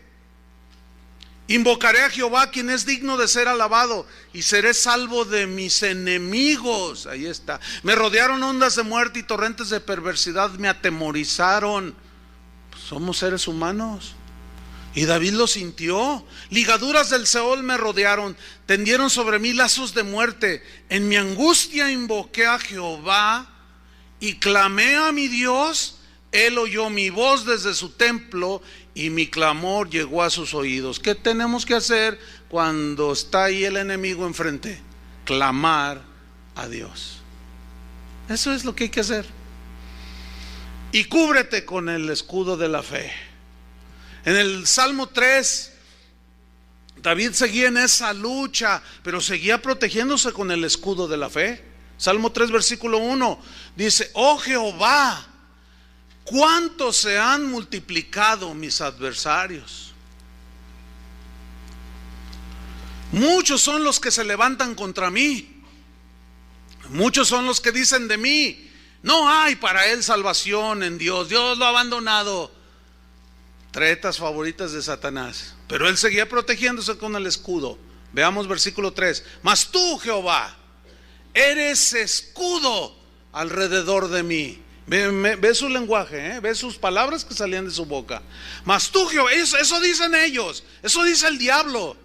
Invocaré a Jehová, quien es digno de ser alabado, y seré salvo de mis enemigos. Ahí está. Me rodearon ondas de muerte y torrentes de perversidad me atemorizaron. Somos seres humanos. Y David lo sintió. Ligaduras del Seol me rodearon, tendieron sobre mí lazos de muerte. En mi angustia invoqué a Jehová y clamé a mi Dios. Él oyó mi voz desde su templo y mi clamor llegó a sus oídos. ¿Qué tenemos que hacer cuando está ahí el enemigo enfrente? Clamar a Dios. Eso es lo que hay que hacer. Y cúbrete con el escudo de la fe. En el Salmo 3, David seguía en esa lucha, pero seguía protegiéndose con el escudo de la fe. Salmo 3, versículo 1, dice: oh Jehová, cuánto se han multiplicado mis adversarios. Muchos son los que se levantan contra mí. Muchos son los que dicen de mí: no hay para él salvación en Dios, Dios lo ha abandonado. Tretas favoritas de Satanás. Pero él seguía protegiéndose con el escudo. Veamos versículo 3. Mas tú, Jehová, eres escudo alrededor de mí. Ve su lenguaje, ve sus palabras que salían de su boca. Mas tú, Jehová, eso dicen ellos, eso dice el diablo.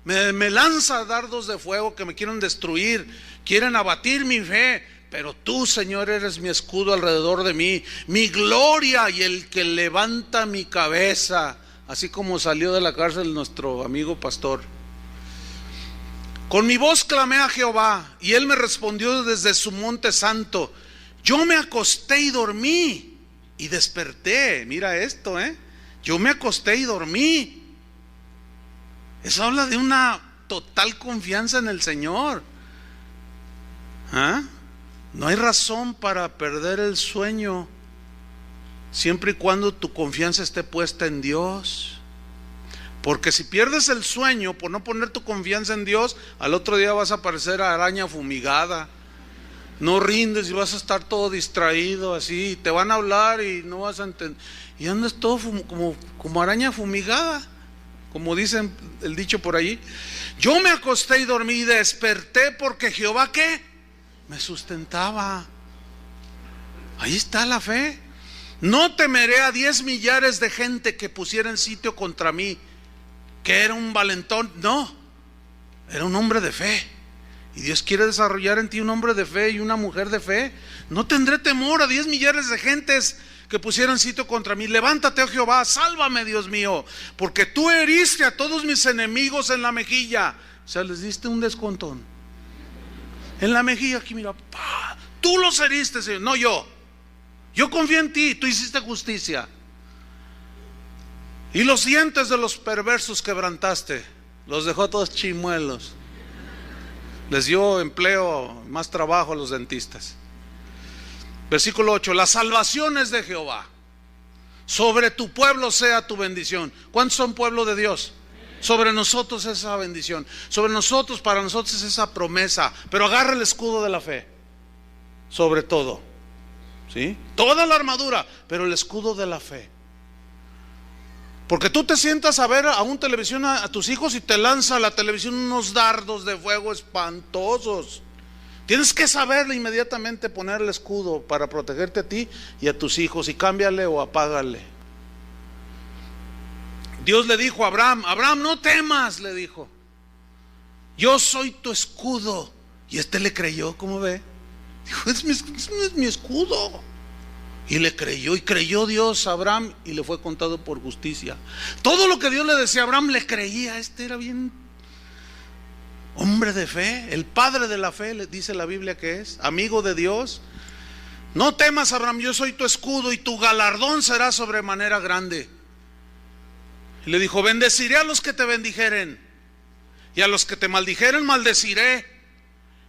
Me lanza dardos de fuego que me quieren destruir, quieren abatir mi fe. Pero tú, Señor, eres mi escudo alrededor de mí, mi gloria y el que levanta mi cabeza. Así como salió de la cárcel nuestro amigo pastor. Con mi voz clamé a Jehová y él me respondió desde su monte santo. Yo me acosté y dormí y desperté. Mira esto, yo me acosté y dormí. Eso habla de una total confianza en el Señor. No hay razón para perder el sueño, siempre y cuando tu confianza esté puesta en Dios. Porque si pierdes el sueño por no poner tu confianza en Dios, al otro día vas a parecer araña fumigada. No rindes y vas a estar todo distraído así. Te van a hablar y no vas a entender. Y andas todo como araña fumigada, como dicen el dicho por ahí. Yo me acosté y dormí y desperté porque Jehová, ¿qué? Me sustentaba. Ahí está la fe. No temeré a 10 millares de gente que pusieran sitio contra mí. Que era un valentón. No, era un hombre de fe. Y Dios quiere desarrollar en ti un hombre de fe y una mujer de fe. No tendré temor a 10 millares de gentes que pusieran sitio contra mí. Levántate, oh Jehová, sálvame, Dios mío, porque tú heriste a todos mis enemigos en la mejilla. O sea, les diste un descontón en la mejilla. Aquí mira, tú los heriste, Señor. No yo confío en ti, tú hiciste justicia. Y los dientes de los perversos quebrantaste, los dejó todos chimuelos. Les dio empleo, más trabajo a los dentistas. Versículo 8. La salvación es de Jehová, sobre tu pueblo sea tu bendición. ¿Cuántos son pueblo de Dios? Sobre nosotros esa bendición, sobre nosotros, para nosotros esa promesa. Pero agarra el escudo de la fe, sobre todo, ¿sí? Toda la armadura, pero el escudo de la fe. Porque tú te sientas a ver a un televisión a tus hijos y te lanza a la televisión unos dardos de fuego espantosos. Tienes que saber inmediatamente poner el escudo para protegerte a ti y a tus hijos, y cámbiale o apágale. Dios le dijo a Abraham: Abraham, no temas, le dijo, yo soy tu escudo. Y le creyó, ¿cómo ve? Dijo: es mi escudo. Y le creyó, y creyó Dios a Abraham, y le fue contado por justicia. Todo lo que Dios le decía a Abraham le creía. Era bien hombre de fe, el padre de la fe, le dice la Biblia que es, amigo de Dios. No temas, Abraham, yo soy tu escudo, y tu galardón será sobremanera grande. Y le dijo: bendeciré a los que te bendijeren, y a los que te maldijeren maldeciré,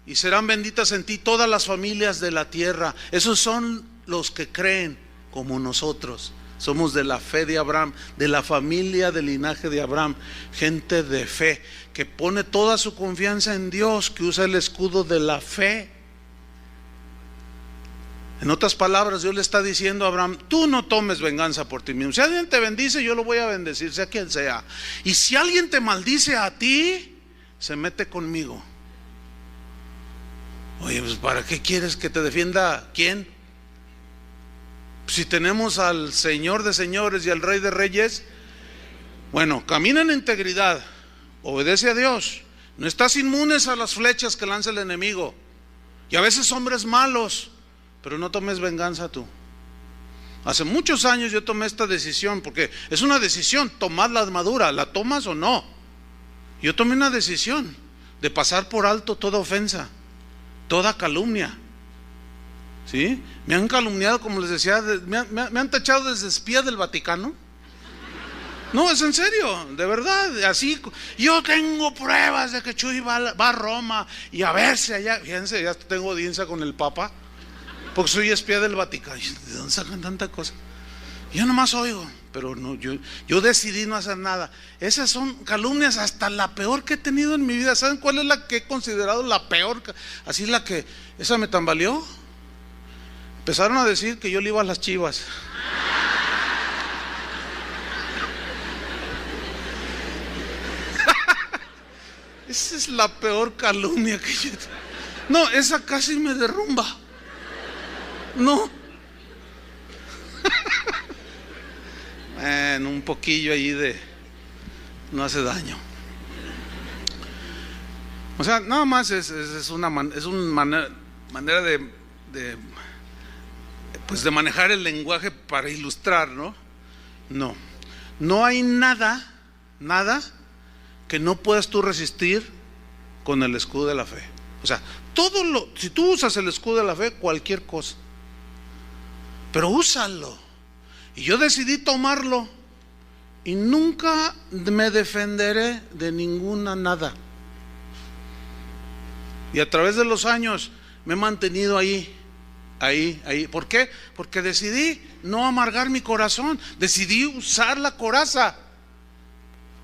y serán benditas en ti todas las familias de la tierra. Esos son los que creen como nosotros. Somos de la fe de Abraham, de la familia del linaje de Abraham, gente de fe, que pone toda su confianza en Dios, que usa el escudo de la fe. En otras palabras, Dios le está diciendo a Abraham: tú no tomes venganza por ti mismo. Si alguien te bendice, yo lo voy a bendecir, sea quien sea. Y si alguien te maldice a ti, se mete conmigo. Oye, pues ¿para qué quieres que te defienda quién? Si tenemos al Señor de señores y al Rey de reyes. Bueno, camina en integridad, obedece a Dios, no estás inmunes a las flechas que lanza el enemigo. Y a veces hombres malos, pero no tomes venganza tú. Hace muchos años yo tomé esta decisión, porque es una decisión, tomar la armadura, ¿la tomas o no? Yo tomé una decisión de pasar por alto toda ofensa, toda calumnia. ¿Sí? Me han calumniado, como les decía, me han tachado desde espía del Vaticano. No, es en serio, de verdad. Así, yo tengo pruebas de que Chuy va a Roma y a verse allá. Fíjense, ya tengo audiencia con el Papa, porque soy espía del Vaticano. ¿De dónde sacan tanta cosa? Yo nomás oigo, pero no, yo decidí no hacer nada. Esas son calumnias, hasta la peor que he tenido en mi vida. ¿Saben cuál es la que he considerado la peor? Así la que, esa me tambaleó. Empezaron a decir que yo le iba a las Chivas. Esa es la peor calumnia que yo... No, esa casi me derrumba. No. Bueno, un poquillo allí de... no hace daño. O sea, nada más es una manera de pues de manejar el lenguaje para ilustrar, ¿no? No hay nada que no puedas tú resistir con el escudo de la fe. O sea, si tú usas el escudo de la fe, cualquier cosa, pero úsalo. Y yo decidí tomarlo, y nunca me defenderé de ninguna nada. Y a través de los años me he mantenido ahí. ¿Por qué? Porque decidí no amargar mi corazón, decidí usar la coraza.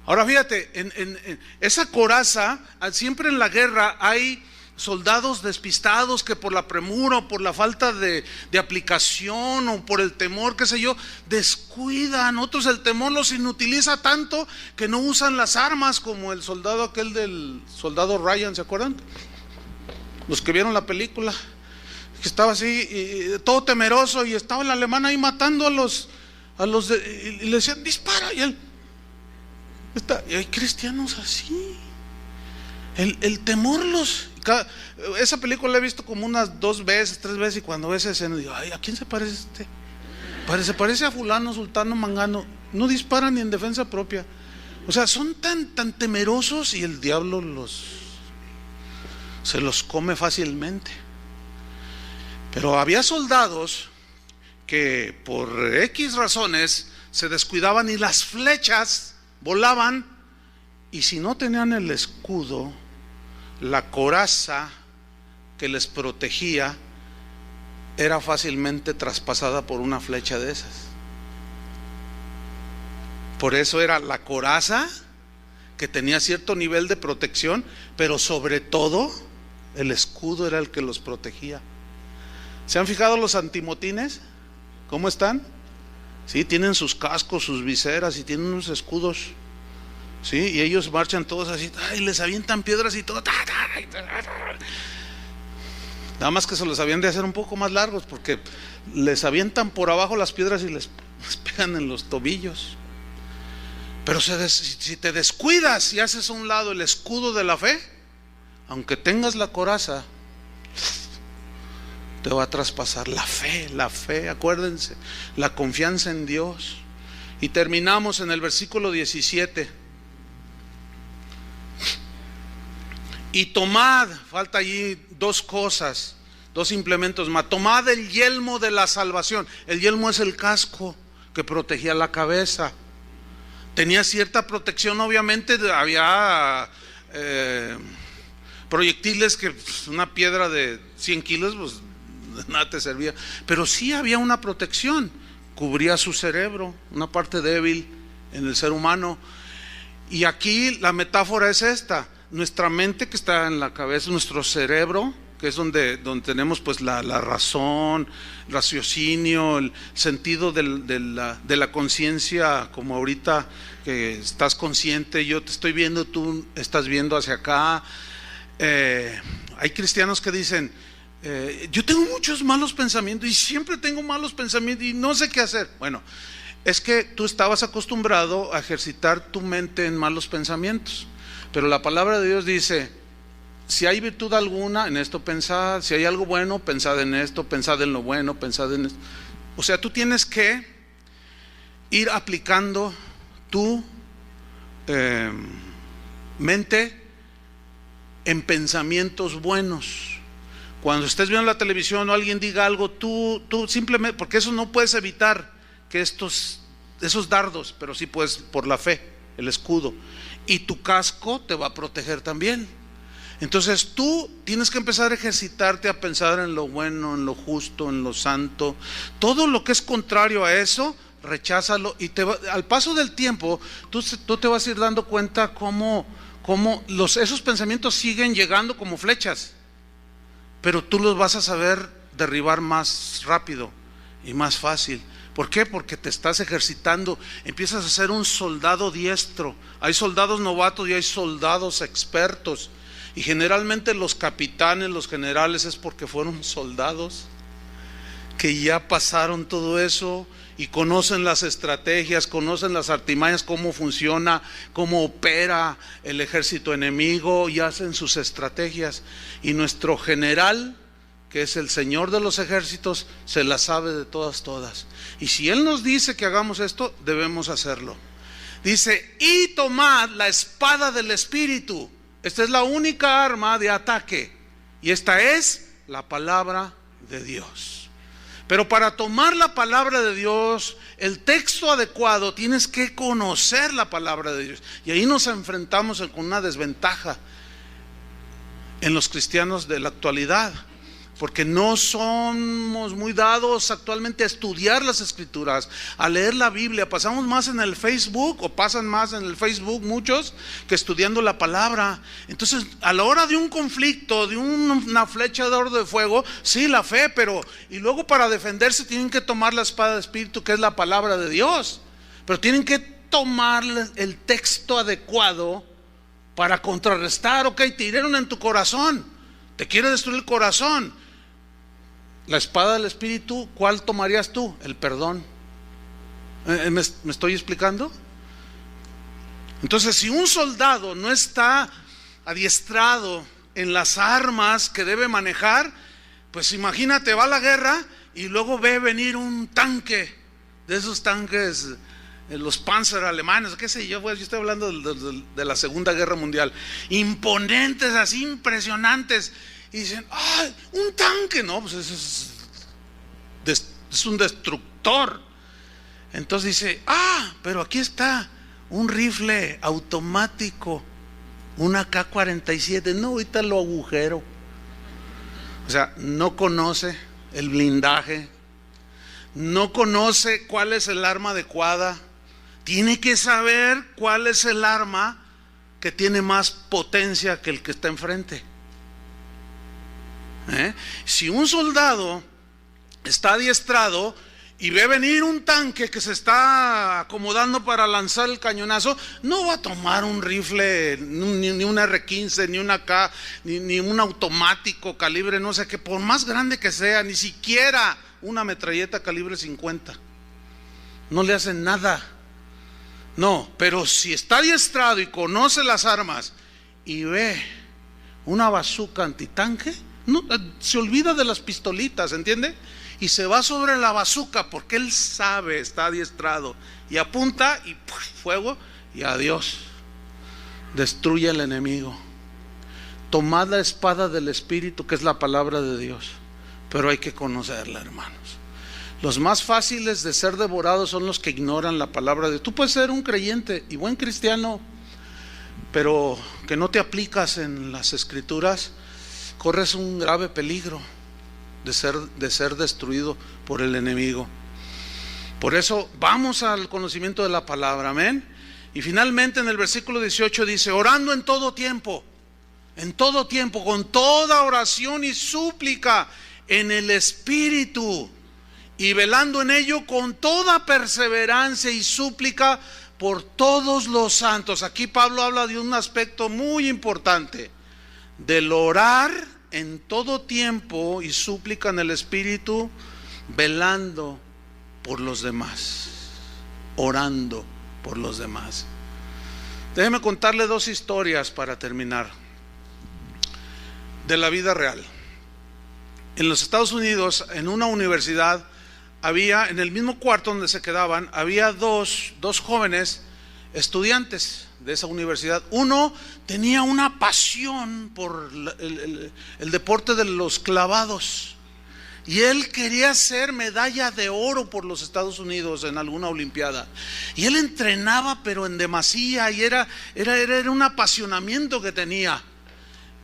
Ahora fíjate, en esa coraza, siempre en la guerra hay soldados despistados que por la premura o por la falta de aplicación o por el temor, qué sé yo, descuidan. Otros el temor los inutiliza tanto que no usan las armas, como el soldado aquel del soldado Ryan, ¿se acuerdan? Los que vieron la película, que estaba así, todo temeroso, y estaba el alemán ahí matando y le decían: dispara, y él y hay cristianos así. El temor esa película la he visto como unas 2 veces, 3 veces, y cuando ves esa escena digo: ay, ¿a quién se parece Se parece a fulano, sultano, mangano. No disparan ni en defensa propia. O sea, son tan temerosos, y el diablo se los come fácilmente. Pero había soldados que por X razones se descuidaban y las flechas volaban, y si no tenían el escudo, la coraza que les protegía era fácilmente traspasada por una flecha de esas. Por eso era la coraza, que tenía cierto nivel de protección, pero sobre todo el escudo era el que los protegía. ¿Se han fijado los antimotines? ¿Cómo están? Sí, tienen sus cascos, sus viseras, y tienen unos escudos. Sí, y ellos marchan todos así, y les avientan piedras y todo. Nada más que se los habían de hacer un poco más largos, porque les avientan por abajo las piedras y les pegan en los tobillos. Pero si te descuidas y haces a un lado el escudo de la fe, aunque tengas la coraza, te va a traspasar la fe, acuérdense, la confianza en Dios. Y terminamos en el versículo 17. Y tomad, falta allí dos cosas, dos implementos más. Tomad el yelmo de la salvación. El yelmo es el casco que protegía la cabeza. Tenía cierta protección, obviamente. Había proyectiles que una piedra de 100 kilos pues de nada te servía, pero sí había una protección. Cubría su cerebro, una parte débil en el ser humano. Y aquí la metáfora es esta: nuestra mente, que está en la cabeza, nuestro cerebro, que es donde tenemos pues la razón, raciocinio, el sentido de la conciencia, como ahorita que estás consciente, yo te estoy viendo, tú estás viendo hacia acá. Hay cristianos que dicen, yo tengo muchos malos pensamientos y siempre tengo malos pensamientos y no sé qué hacer. Bueno, es que tú estabas acostumbrado a ejercitar tu mente en malos pensamientos, pero la palabra de Dios dice: si hay virtud alguna, en esto pensad; si hay algo bueno, pensad en esto; pensad en lo bueno, pensad en esto. O sea, tú tienes que ir aplicando tu mente en pensamientos buenos. Cuando estés viendo la televisión o alguien diga algo, tú simplemente, porque eso no puedes evitar que esos dardos, pero sí puedes por la fe, el escudo, y tu casco te va a proteger también. Entonces tú tienes que empezar a ejercitarte a pensar en lo bueno, en lo justo, en lo santo. Todo lo que es contrario a eso, recházalo, y al paso del tiempo tú te vas a ir dando cuenta cómo esos pensamientos siguen llegando como flechas, pero tú los vas a saber derribar más rápido y más fácil. ¿Por qué? Porque te estás ejercitando, empiezas a ser un soldado diestro. Hay soldados novatos y hay soldados expertos, y generalmente los capitanes, los generales, es porque fueron soldados que ya pasaron todo eso y conocen las estrategias, conocen las artimañas, cómo funciona, cómo opera el ejército enemigo, y hacen sus estrategias. Y nuestro general, que es el Señor de los ejércitos, se la sabe de todas. Y si Él nos dice que hagamos esto, debemos hacerlo. Dice: y tomad la espada del Espíritu. Esta es la única arma de ataque, y esta es la palabra de Dios. Pero para tomar la palabra de Dios, el texto adecuado, tienes que conocer la palabra de Dios. Y ahí nos enfrentamos con una desventaja en los cristianos de la actualidad, porque no somos muy dados actualmente a estudiar las Escrituras, a leer la Biblia. Pasamos más en el Facebook, o pasan más en el Facebook muchos, que estudiando la palabra. Entonces, a la hora de un conflicto, de una flecha de oro de fuego, sí, la fe, pero y luego para defenderse tienen que tomar la espada del Espíritu, que es la palabra de Dios. Pero tienen que tomar el texto adecuado para contrarrestar. Ok, te hirieron en tu corazón, te quiere destruir el corazón. La espada del Espíritu, ¿cuál tomarías tú? El perdón. ¿Me estoy explicando? Entonces, si un soldado no está adiestrado en las armas que debe manejar, pues imagínate, va a la guerra y luego ve venir un tanque, de esos tanques, los Panzer alemanes, qué sé yo, pues yo estoy hablando de la Segunda Guerra Mundial, imponentes, así impresionantes. Y dicen: ¡ay, un tanque! No, pues eso es un destructor. Entonces dice: pero aquí está un rifle automático, una AK-47. No, ahorita lo agujero. O sea, no conoce el blindaje, no conoce cuál es el arma adecuada. Tiene que saber cuál es el arma que tiene más potencia que el que está enfrente. Si un soldado está adiestrado y ve venir un tanque que se está acomodando para lanzar el cañonazo, no va a tomar un rifle, ni un R-15, ni una AK, ni un automático calibre no sé qué, por más grande que sea, ni siquiera una metralleta calibre 50. No le hacen nada. No, pero si está adiestrado y conoce las armas y ve una bazooka antitanque, no, se olvida de las pistolitas, ¿entiende? Y se va sobre la bazooka porque él sabe, está adiestrado, y apunta y ¡puf!, fuego, y adiós, destruye al enemigo. Tomad la espada del Espíritu, que es la palabra de Dios, pero hay que conocerla, hermanos. Los más fáciles de ser devorados son los que ignoran la palabra de Dios. Tú puedes ser un creyente y buen cristiano, pero que no te aplicas en las Escrituras, corres un grave peligro de ser destruido por el enemigo. Por eso vamos al conocimiento de la palabra, amén. Y finalmente en el versículo 18 dice: orando en todo tiempo, con toda oración y súplica en el Espíritu, y velando en ello con toda perseverancia y súplica por todos los santos. Aquí Pablo habla de un aspecto muy importante, del orar en todo tiempo y súplica en el Espíritu, velando por los demás, orando por los demás. Déjeme contarle dos historias para terminar, de la vida real. En los Estados Unidos, en una universidad, había, en el mismo cuarto donde se quedaban, había dos jóvenes estudiantes de esa universidad. Uno tenía una pasión por el deporte de los clavados, y él quería hacer medalla de oro por los Estados Unidos en alguna olimpiada, y él entrenaba pero en demasía, y era un apasionamiento que tenía.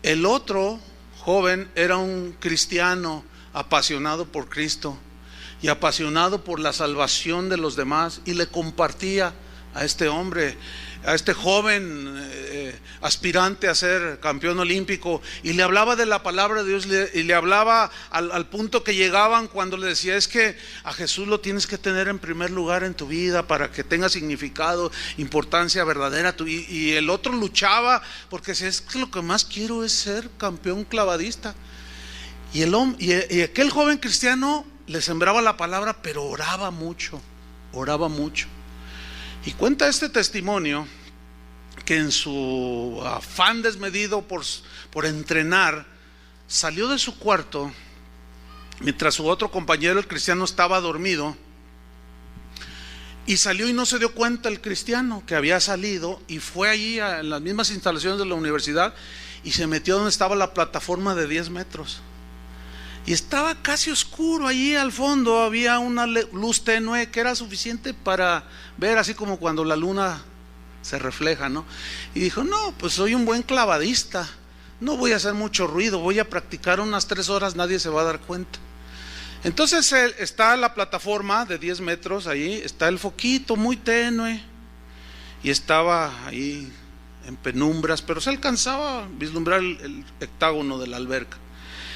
El otro joven era un cristiano apasionado por Cristo y apasionado por la salvación de los demás, y le compartía a este hombre, a este joven aspirante a ser campeón olímpico, y le hablaba de la palabra de Dios, y le hablaba al punto que llegaban cuando le decía: es que a Jesús lo tienes que tener en primer lugar en tu vida para que tenga significado, importancia verdadera. Y el otro luchaba porque decía: es que lo que más quiero es ser campeón clavadista. Y aquel joven cristiano le sembraba la palabra, pero oraba mucho. Y cuenta este testimonio que en su afán desmedido por entrenar, salió de su cuarto mientras su otro compañero, el cristiano, estaba dormido, y salió y no se dio cuenta el cristiano que había salido, y fue allí a las mismas instalaciones de la universidad y se metió donde estaba la plataforma de 10 metros. Y estaba casi oscuro, allí al fondo había una luz tenue que era suficiente para ver, así como cuando la luna se refleja, ¿no? Y dijo: no, pues soy un buen clavadista, no voy a hacer mucho ruido, voy a practicar unas 3 horas, nadie se va a dar cuenta. Entonces está la plataforma de 10 metros, ahí está el foquito muy tenue, y estaba ahí en penumbras, pero se alcanzaba a vislumbrar el hectágono de la alberca.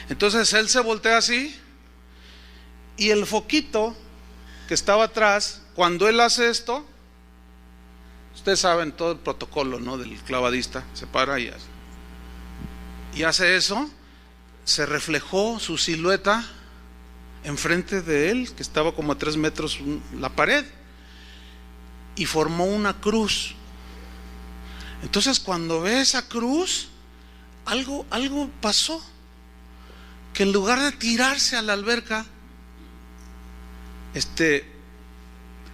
Entonces él se voltea así, y el foquito que estaba atrás, cuando él hace esto, ustedes saben todo el protocolo, ¿no?, del clavadista, se para y hace eso, se reflejó su silueta enfrente de él, que estaba como a 3 metros la pared, y formó una cruz. Entonces cuando ve esa cruz, algo pasó, que en lugar de tirarse a la alberca,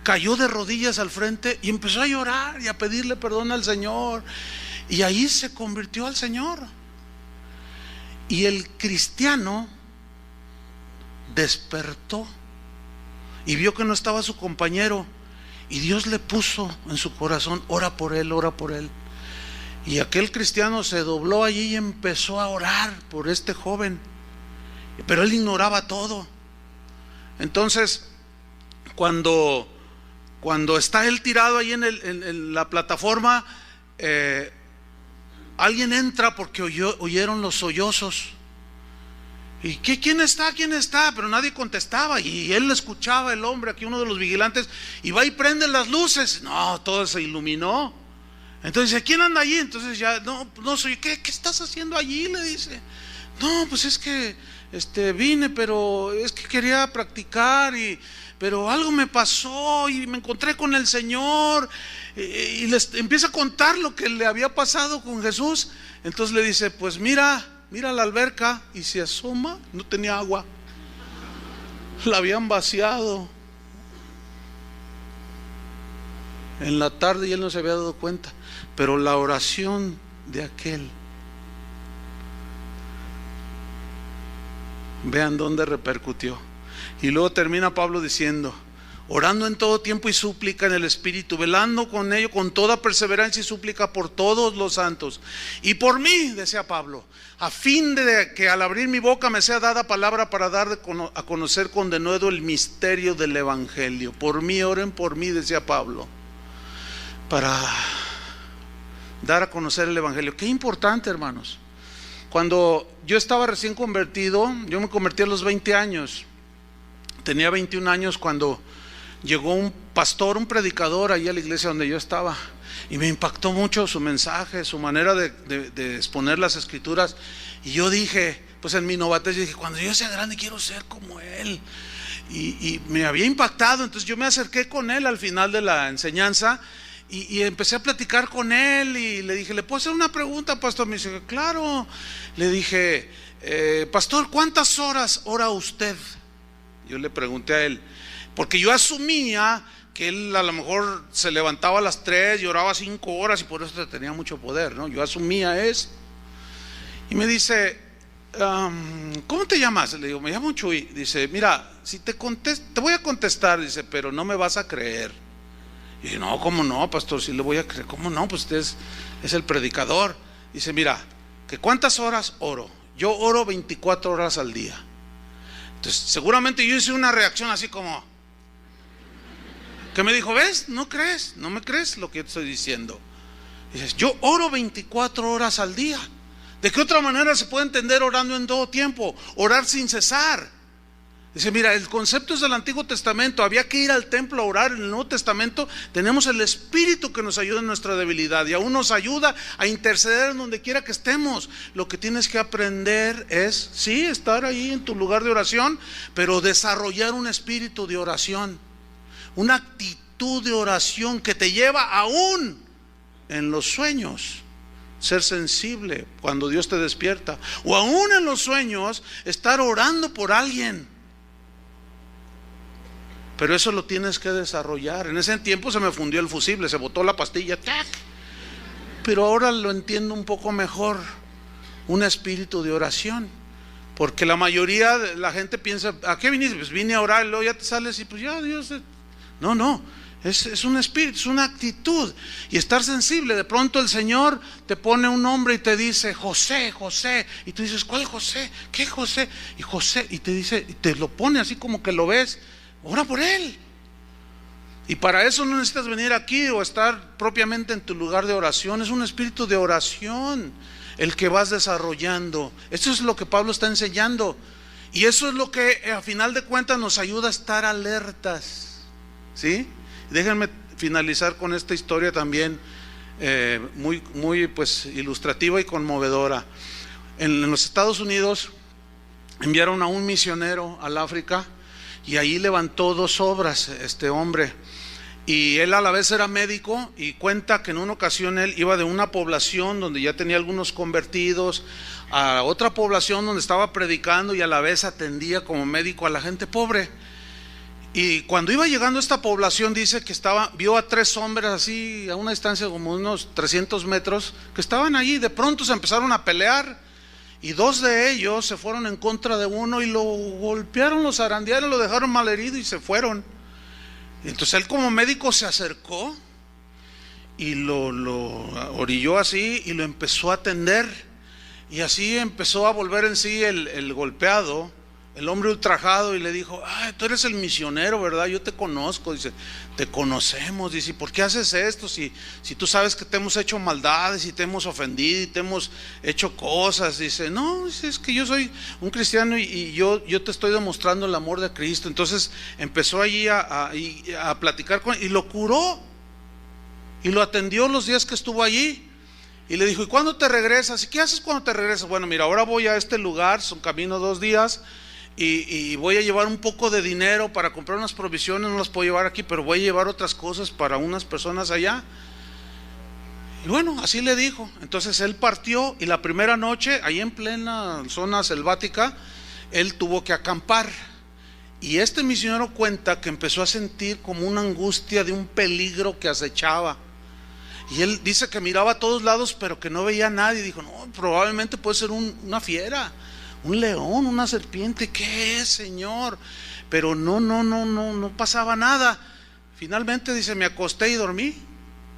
cayó de rodillas al frente y empezó a llorar y a pedirle perdón al Señor, y ahí se convirtió al Señor. Y el cristiano despertó y vio que no estaba su compañero, y Dios le puso en su corazón: ora por él, ora por él. Y aquel cristiano se dobló allí y empezó a orar por este joven, pero él ignoraba todo. Entonces cuando está él tirado ahí en la plataforma, alguien entra porque oyeron los sollozos. ¿Y quién está? Pero nadie contestaba, y él escuchaba, el hombre, aquí uno de los vigilantes, y va y prende las luces. No, todo se iluminó. Entonces dice: ¿quién anda allí? Entonces ya, no soy. ¿Qué estás haciendo allí?, le dice. No, pues es que vine, pero es que quería practicar, pero algo me pasó y me encontré con el Señor, y les empieza a contar lo que le había pasado con Jesús. Entonces le dice, pues mira la alberca, y se asoma, no tenía agua, la habían vaciado en la tarde y él no se había dado cuenta. Pero la oración de aquel, vean dónde repercutió. Y luego termina Pablo diciendo, orando en todo tiempo y súplica en el Espíritu, velando con ello con toda perseverancia y súplica por todos los santos y por mí, decía Pablo, a fin de que al abrir mi boca me sea dada palabra para dar a conocer con denuedo el misterio del Evangelio. Por mí, oren por mí, decía Pablo, para dar a conocer el Evangelio. Qué importante, hermanos. Cuando yo estaba recién convertido, yo me convertí a los 20 años, tenía 21 años cuando llegó un pastor, un predicador ahí a la iglesia donde yo estaba, y me impactó mucho su mensaje, su manera de exponer las escrituras. Y yo dije, pues en mi novatez, yo dije, cuando yo sea grande quiero ser como él. Y me había impactado. Entonces yo me acerqué con él al final de la enseñanza y empecé a platicar con él y le dije, ¿le puedo hacer una pregunta, pastor? Me dice, claro. Le dije, pastor, ¿cuántas horas ora usted? Yo le pregunté a él, porque yo asumía que él a lo mejor se levantaba a las 3 y oraba 5 horas y por eso tenía mucho poder, ¿no? Yo asumía eso. Y me dice, ¿cómo te llamas? Le digo, me llamo Chuy. Dice, mira, si te voy a contestar, dice, pero no me vas a creer. Y dije, no, ¿cómo no, pastor? Si le voy a creer. ¿Cómo no? Pues usted es el predicador. Dice, mira, ¿que cuántas horas oro? Yo oro 24 horas al día. Entonces seguramente yo hice una reacción así como, que me dijo, ¿ves? ¿No crees? ¿No me crees lo que yo te estoy diciendo? Dices, yo oro 24 horas al día. ¿De qué otra manera se puede entender orando en todo tiempo? Orar sin cesar. Dice, mira, el concepto es del Antiguo Testamento, había que ir al templo a orar. En el Nuevo Testamento tenemos el Espíritu que nos ayuda en nuestra debilidad y aún nos ayuda a interceder en donde quiera que estemos. Lo que tienes que aprender es, sí, estar ahí en tu lugar de oración, pero desarrollar un espíritu de oración, una actitud de oración que te lleva aún en los sueños, ser sensible cuando Dios te despierta, o aún en los sueños estar orando por alguien. Pero eso lo tienes que desarrollar. En ese tiempo se me fundió el fusible, se botó la pastilla, ¡tac! Pero ahora lo entiendo un poco mejor, un espíritu de oración. Porque la mayoría de la gente piensa, ¿a qué viniste? Pues vine a orar, y luego ya te sales y pues ya Dios. No, es un espíritu, es una actitud. Y estar sensible. De pronto el Señor te pone un nombre y te dice, José, José. Y tú dices, ¿cuál José? ¿Qué José? Y José, y te dice, y te lo pone así como que lo ves. Ora por él. Y para eso no necesitas venir aquí o estar propiamente en tu lugar de oración. Es un espíritu de oración el que vas desarrollando. Eso es lo que Pablo está enseñando. Y eso es lo que a final de cuentas nos ayuda a estar alertas. ¿Sí? Déjenme finalizar con esta historia también muy pues ilustrativa y conmovedora. En los Estados Unidos enviaron a un misionero al África. Y ahí levantó 2 obras este hombre. Y él a la vez era médico y cuenta que en una ocasión él iba de una población donde ya tenía algunos convertidos a otra población donde estaba predicando y a la vez atendía como médico a la gente pobre. Y cuando iba llegando a esta población dice que vio a 3 hombres así a una distancia como unos 300 metros que estaban allí. De pronto se empezaron a pelear. Y 2 de ellos se fueron en contra de uno y lo golpearon, lo zarandearon, lo dejaron malherido y se fueron. Entonces él como médico se acercó y lo orilló así y lo empezó a atender. Y así empezó a volver en sí el golpeado, el hombre ultrajado, y le dijo, tú eres el misionero, ¿verdad? Yo te conozco. Dice, te conocemos. Dice, ¿por qué haces esto? Si tú sabes que te hemos hecho maldades y te hemos ofendido y te hemos hecho cosas. Dice, no, es que yo soy un cristiano y yo te estoy demostrando el amor de Cristo. Entonces empezó allí a platicar con él y lo curó y lo atendió los días que estuvo allí. Y le dijo, ¿y cuándo te regresas? ¿Y qué haces cuando te regresas? Bueno, mira, ahora voy a este lugar, son camino 2 días. y voy a llevar un poco de dinero para comprar unas provisiones, no las puedo llevar aquí, pero voy a llevar otras cosas para unas personas allá. Y bueno, así le dijo. Entonces él partió y la primera noche, ahí en plena zona selvática, él tuvo que acampar. Y este misionero cuenta que empezó a sentir como una angustia de un peligro que acechaba. Y él dice que miraba a todos lados, pero que no veía a nadie. Dijo, no, probablemente puede ser una fiera, un león, una serpiente. ¿Qué es, Señor? Pero no pasaba nada. Finalmente dice, me acosté y dormí.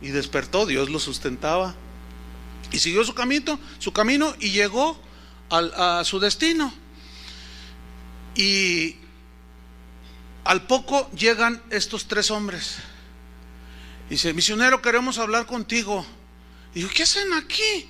Y despertó, Dios lo sustentaba. Y siguió su camino y llegó a su destino. Y al poco llegan estos 3 hombres. Dice, misionero, queremos hablar contigo. Y dijo, ¿qué hacen aquí?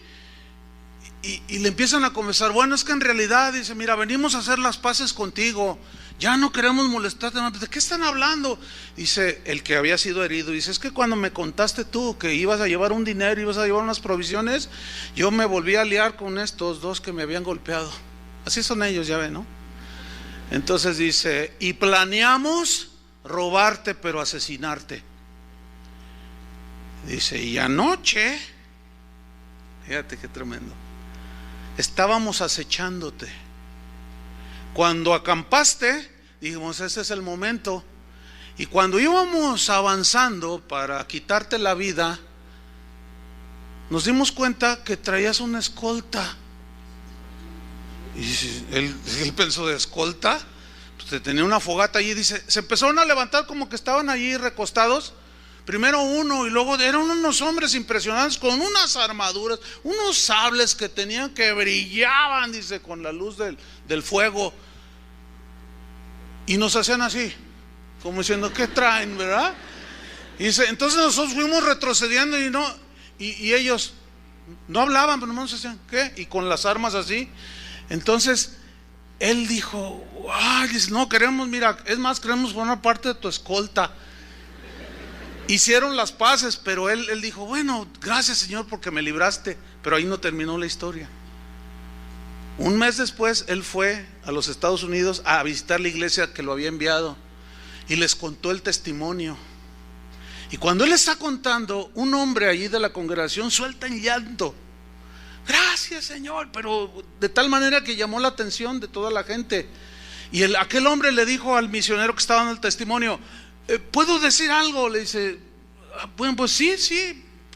Y le empiezan a conversar. Bueno, es que en realidad, dice, mira, venimos a hacer las paces contigo. Ya no queremos molestarte más. ¿De qué están hablando? Dice el que había sido herido. Dice, es que cuando me contaste tú que ibas a llevar un dinero, ibas a llevar unas provisiones, yo me volví a liar con estos 2 que me habían golpeado. Así son ellos, ya ven, ¿no? Entonces dice, y planeamos robarte pero asesinarte. Dice, y anoche, fíjate qué tremendo, estábamos acechándote. Cuando acampaste, dijimos, este es el momento. Y cuando íbamos avanzando para quitarte la vida, nos dimos cuenta que traías una escolta. Y él pensó, ¿de escolta? Pues tenía una fogata allí. Dice, se empezaron a levantar como que estaban allí recostados. Primero uno y luego eran unos hombres impresionantes con unas armaduras, unos sables que tenían, que brillaban, dice, con la luz del fuego. Y nos hacían así, como diciendo, ¿qué traen, verdad? Y dice, entonces nosotros fuimos retrocediendo y ellos no hablaban, pero nomás hacían, ¿qué? Y con las armas así. Entonces él dijo, ay, dice, no queremos, mira, es más, queremos formar parte de tu escolta. Hicieron las paces, pero él dijo, bueno, gracias, Señor, porque me libraste. Pero ahí no terminó la historia. Un mes después él fue a los Estados Unidos a visitar la iglesia que lo había enviado y les contó el testimonio. Y cuando él está contando, un hombre allí de la congregación suelta en llanto. Gracias, Señor, pero de tal manera que llamó la atención de toda la gente. Y aquel hombre le dijo al misionero que estaba dando el testimonio, ¿puedo decir algo? Le dice, bueno, pues sí,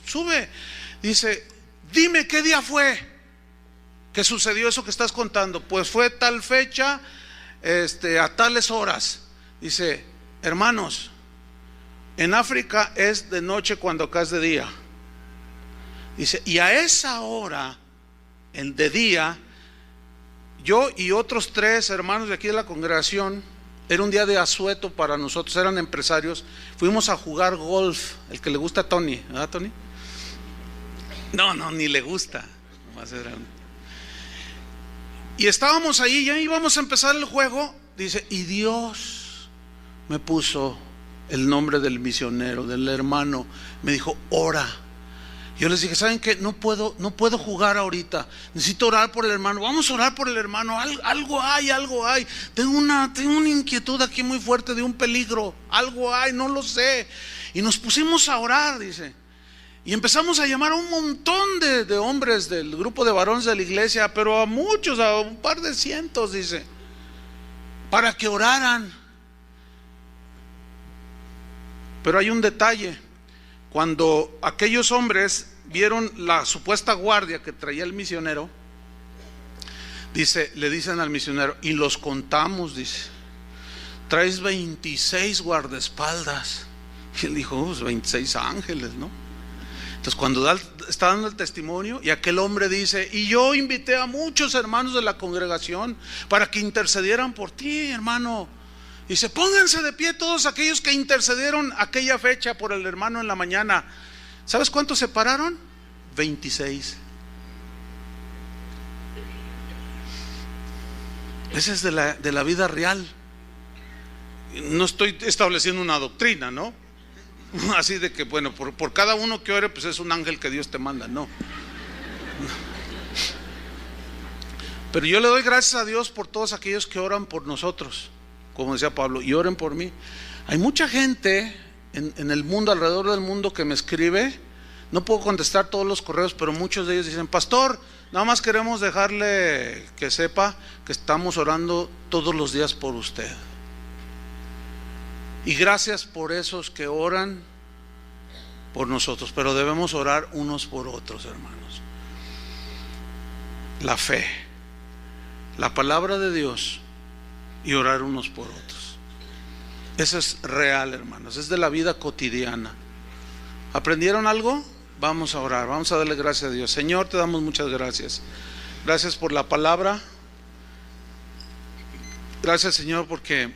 sube. Dice, dime qué día fue que sucedió eso que estás contando. Pues fue tal fecha, a tales horas. Dice, hermanos, en África es de noche cuando acá es de día. Dice, y a esa hora, de día, yo y otros 3 hermanos de aquí de la congregación, era un día de asueto para nosotros, eran empresarios, fuimos a jugar golf, el que le gusta a Tony, ¿verdad, Tony? No, ni le gusta. Y estábamos ahí, ya íbamos a empezar el juego, dice, y Dios me puso el nombre del misionero, del hermano, me dijo, ora. Yo les dije, ¿saben qué? No puedo jugar ahorita, necesito orar por el hermano, vamos a orar por el hermano, algo hay, tengo una inquietud aquí muy fuerte de un peligro, algo hay, no lo sé. Y nos pusimos a orar, dice, y empezamos a llamar a un montón de hombres del grupo de varones de la iglesia, pero a muchos, a un par de cientos, dice, para que oraran. Pero hay un detalle. Cuando aquellos hombres vieron la supuesta guardia que traía el misionero, dice, le dicen al misionero, y los contamos, dice, traes 26 guardaespaldas. Y él dijo, pues 26 ángeles, ¿no? Entonces cuando está dando el testimonio, y aquel hombre dice, y yo invité a muchos hermanos de la congregación para que intercedieran por ti, hermano. Dice, pónganse de pie todos aquellos que intercedieron aquella fecha por el hermano en la mañana. ¿Sabes cuántos se pararon? 26. Esa es de la vida real. No estoy estableciendo una doctrina, ¿no? Así de que, bueno, por cada uno que ore, pues es un ángel que Dios te manda, no. Pero yo le doy gracias a Dios por todos aquellos que oran por nosotros, como decía Pablo, y oren por mí. Hay mucha gente en el mundo, alrededor del mundo, que me escribe. No puedo contestar todos los correos, pero muchos de ellos dicen: pastor, nada más queremos dejarle que sepa que estamos orando todos los días por usted. Y gracias por esos que oran por nosotros, pero debemos orar unos por otros, hermanos. La fe, la palabra de Dios y orar unos por otros. Eso es real, hermanos, es de la vida cotidiana. ¿Aprendieron algo? Vamos a orar, vamos a darle gracias a Dios. Señor, te damos muchas gracias. Gracias por la palabra. Gracias, Señor, porque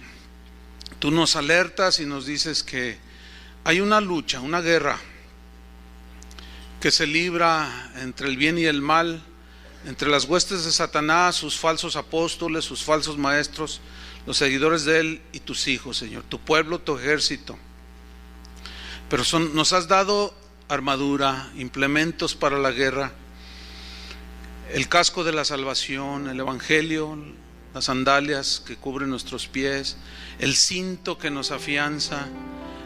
tú nos alertas y nos dices que hay una lucha, una guerra que se libra entre el bien y el mal, entre las huestes de Satanás, sus falsos apóstoles, sus falsos maestros, los seguidores de él y tus hijos, Señor, tu pueblo, tu ejército. Pero nos has dado armadura, implementos para la guerra, el casco de la salvación, el evangelio, las sandalias que cubren nuestros pies, el cinto que nos afianza,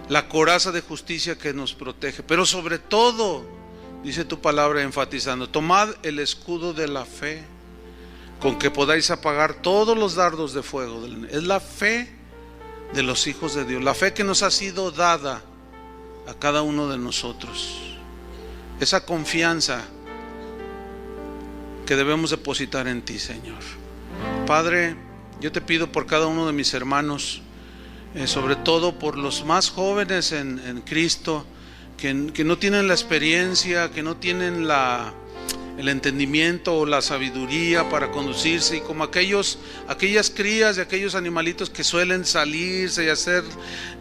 la coraza de justicia que nos protege. Pero sobre todo, dice tu palabra enfatizando, tomad el escudo de la fe, con que podáis apagar todos los dardos de fuego. Es la fe de los hijos de Dios, la fe que nos ha sido dada a cada uno de nosotros, esa confianza que debemos depositar en ti, Señor. Padre, yo te pido por cada uno de mis hermanos, sobre todo por los más jóvenes en Cristo, que no tienen la experiencia, que no tienen el entendimiento o la sabiduría para conducirse, y como aquellas crías de aquellos animalitos que suelen salirse y hacer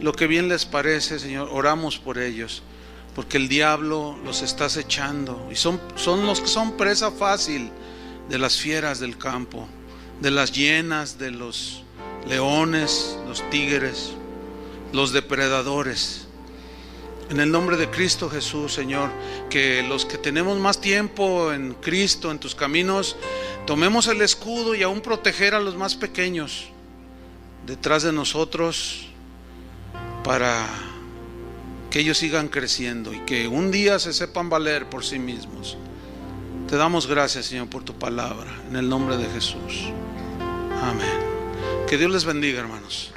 lo que bien les parece, Señor, oramos por ellos, porque el diablo los está acechando y son los que son presa fácil de las fieras del campo, de las hienas, de los leones, los tigres, los depredadores. En el nombre de Cristo Jesús, Señor, que los que tenemos más tiempo en Cristo, en tus caminos, tomemos el escudo y aún proteger a los más pequeños detrás de nosotros, para que ellos sigan creciendo y que un día se sepan valer por sí mismos. Te damos gracias, Señor, por tu palabra, en el nombre de Jesús. Amén. Que Dios les bendiga, hermanos.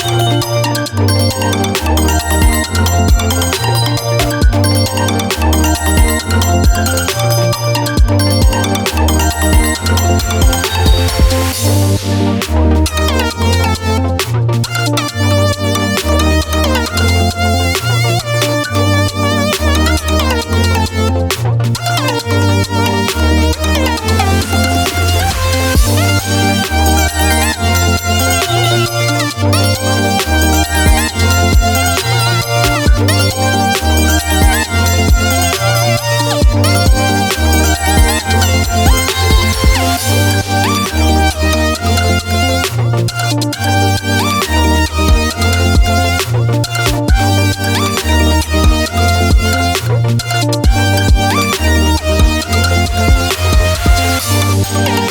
Thank you. We'll be right back.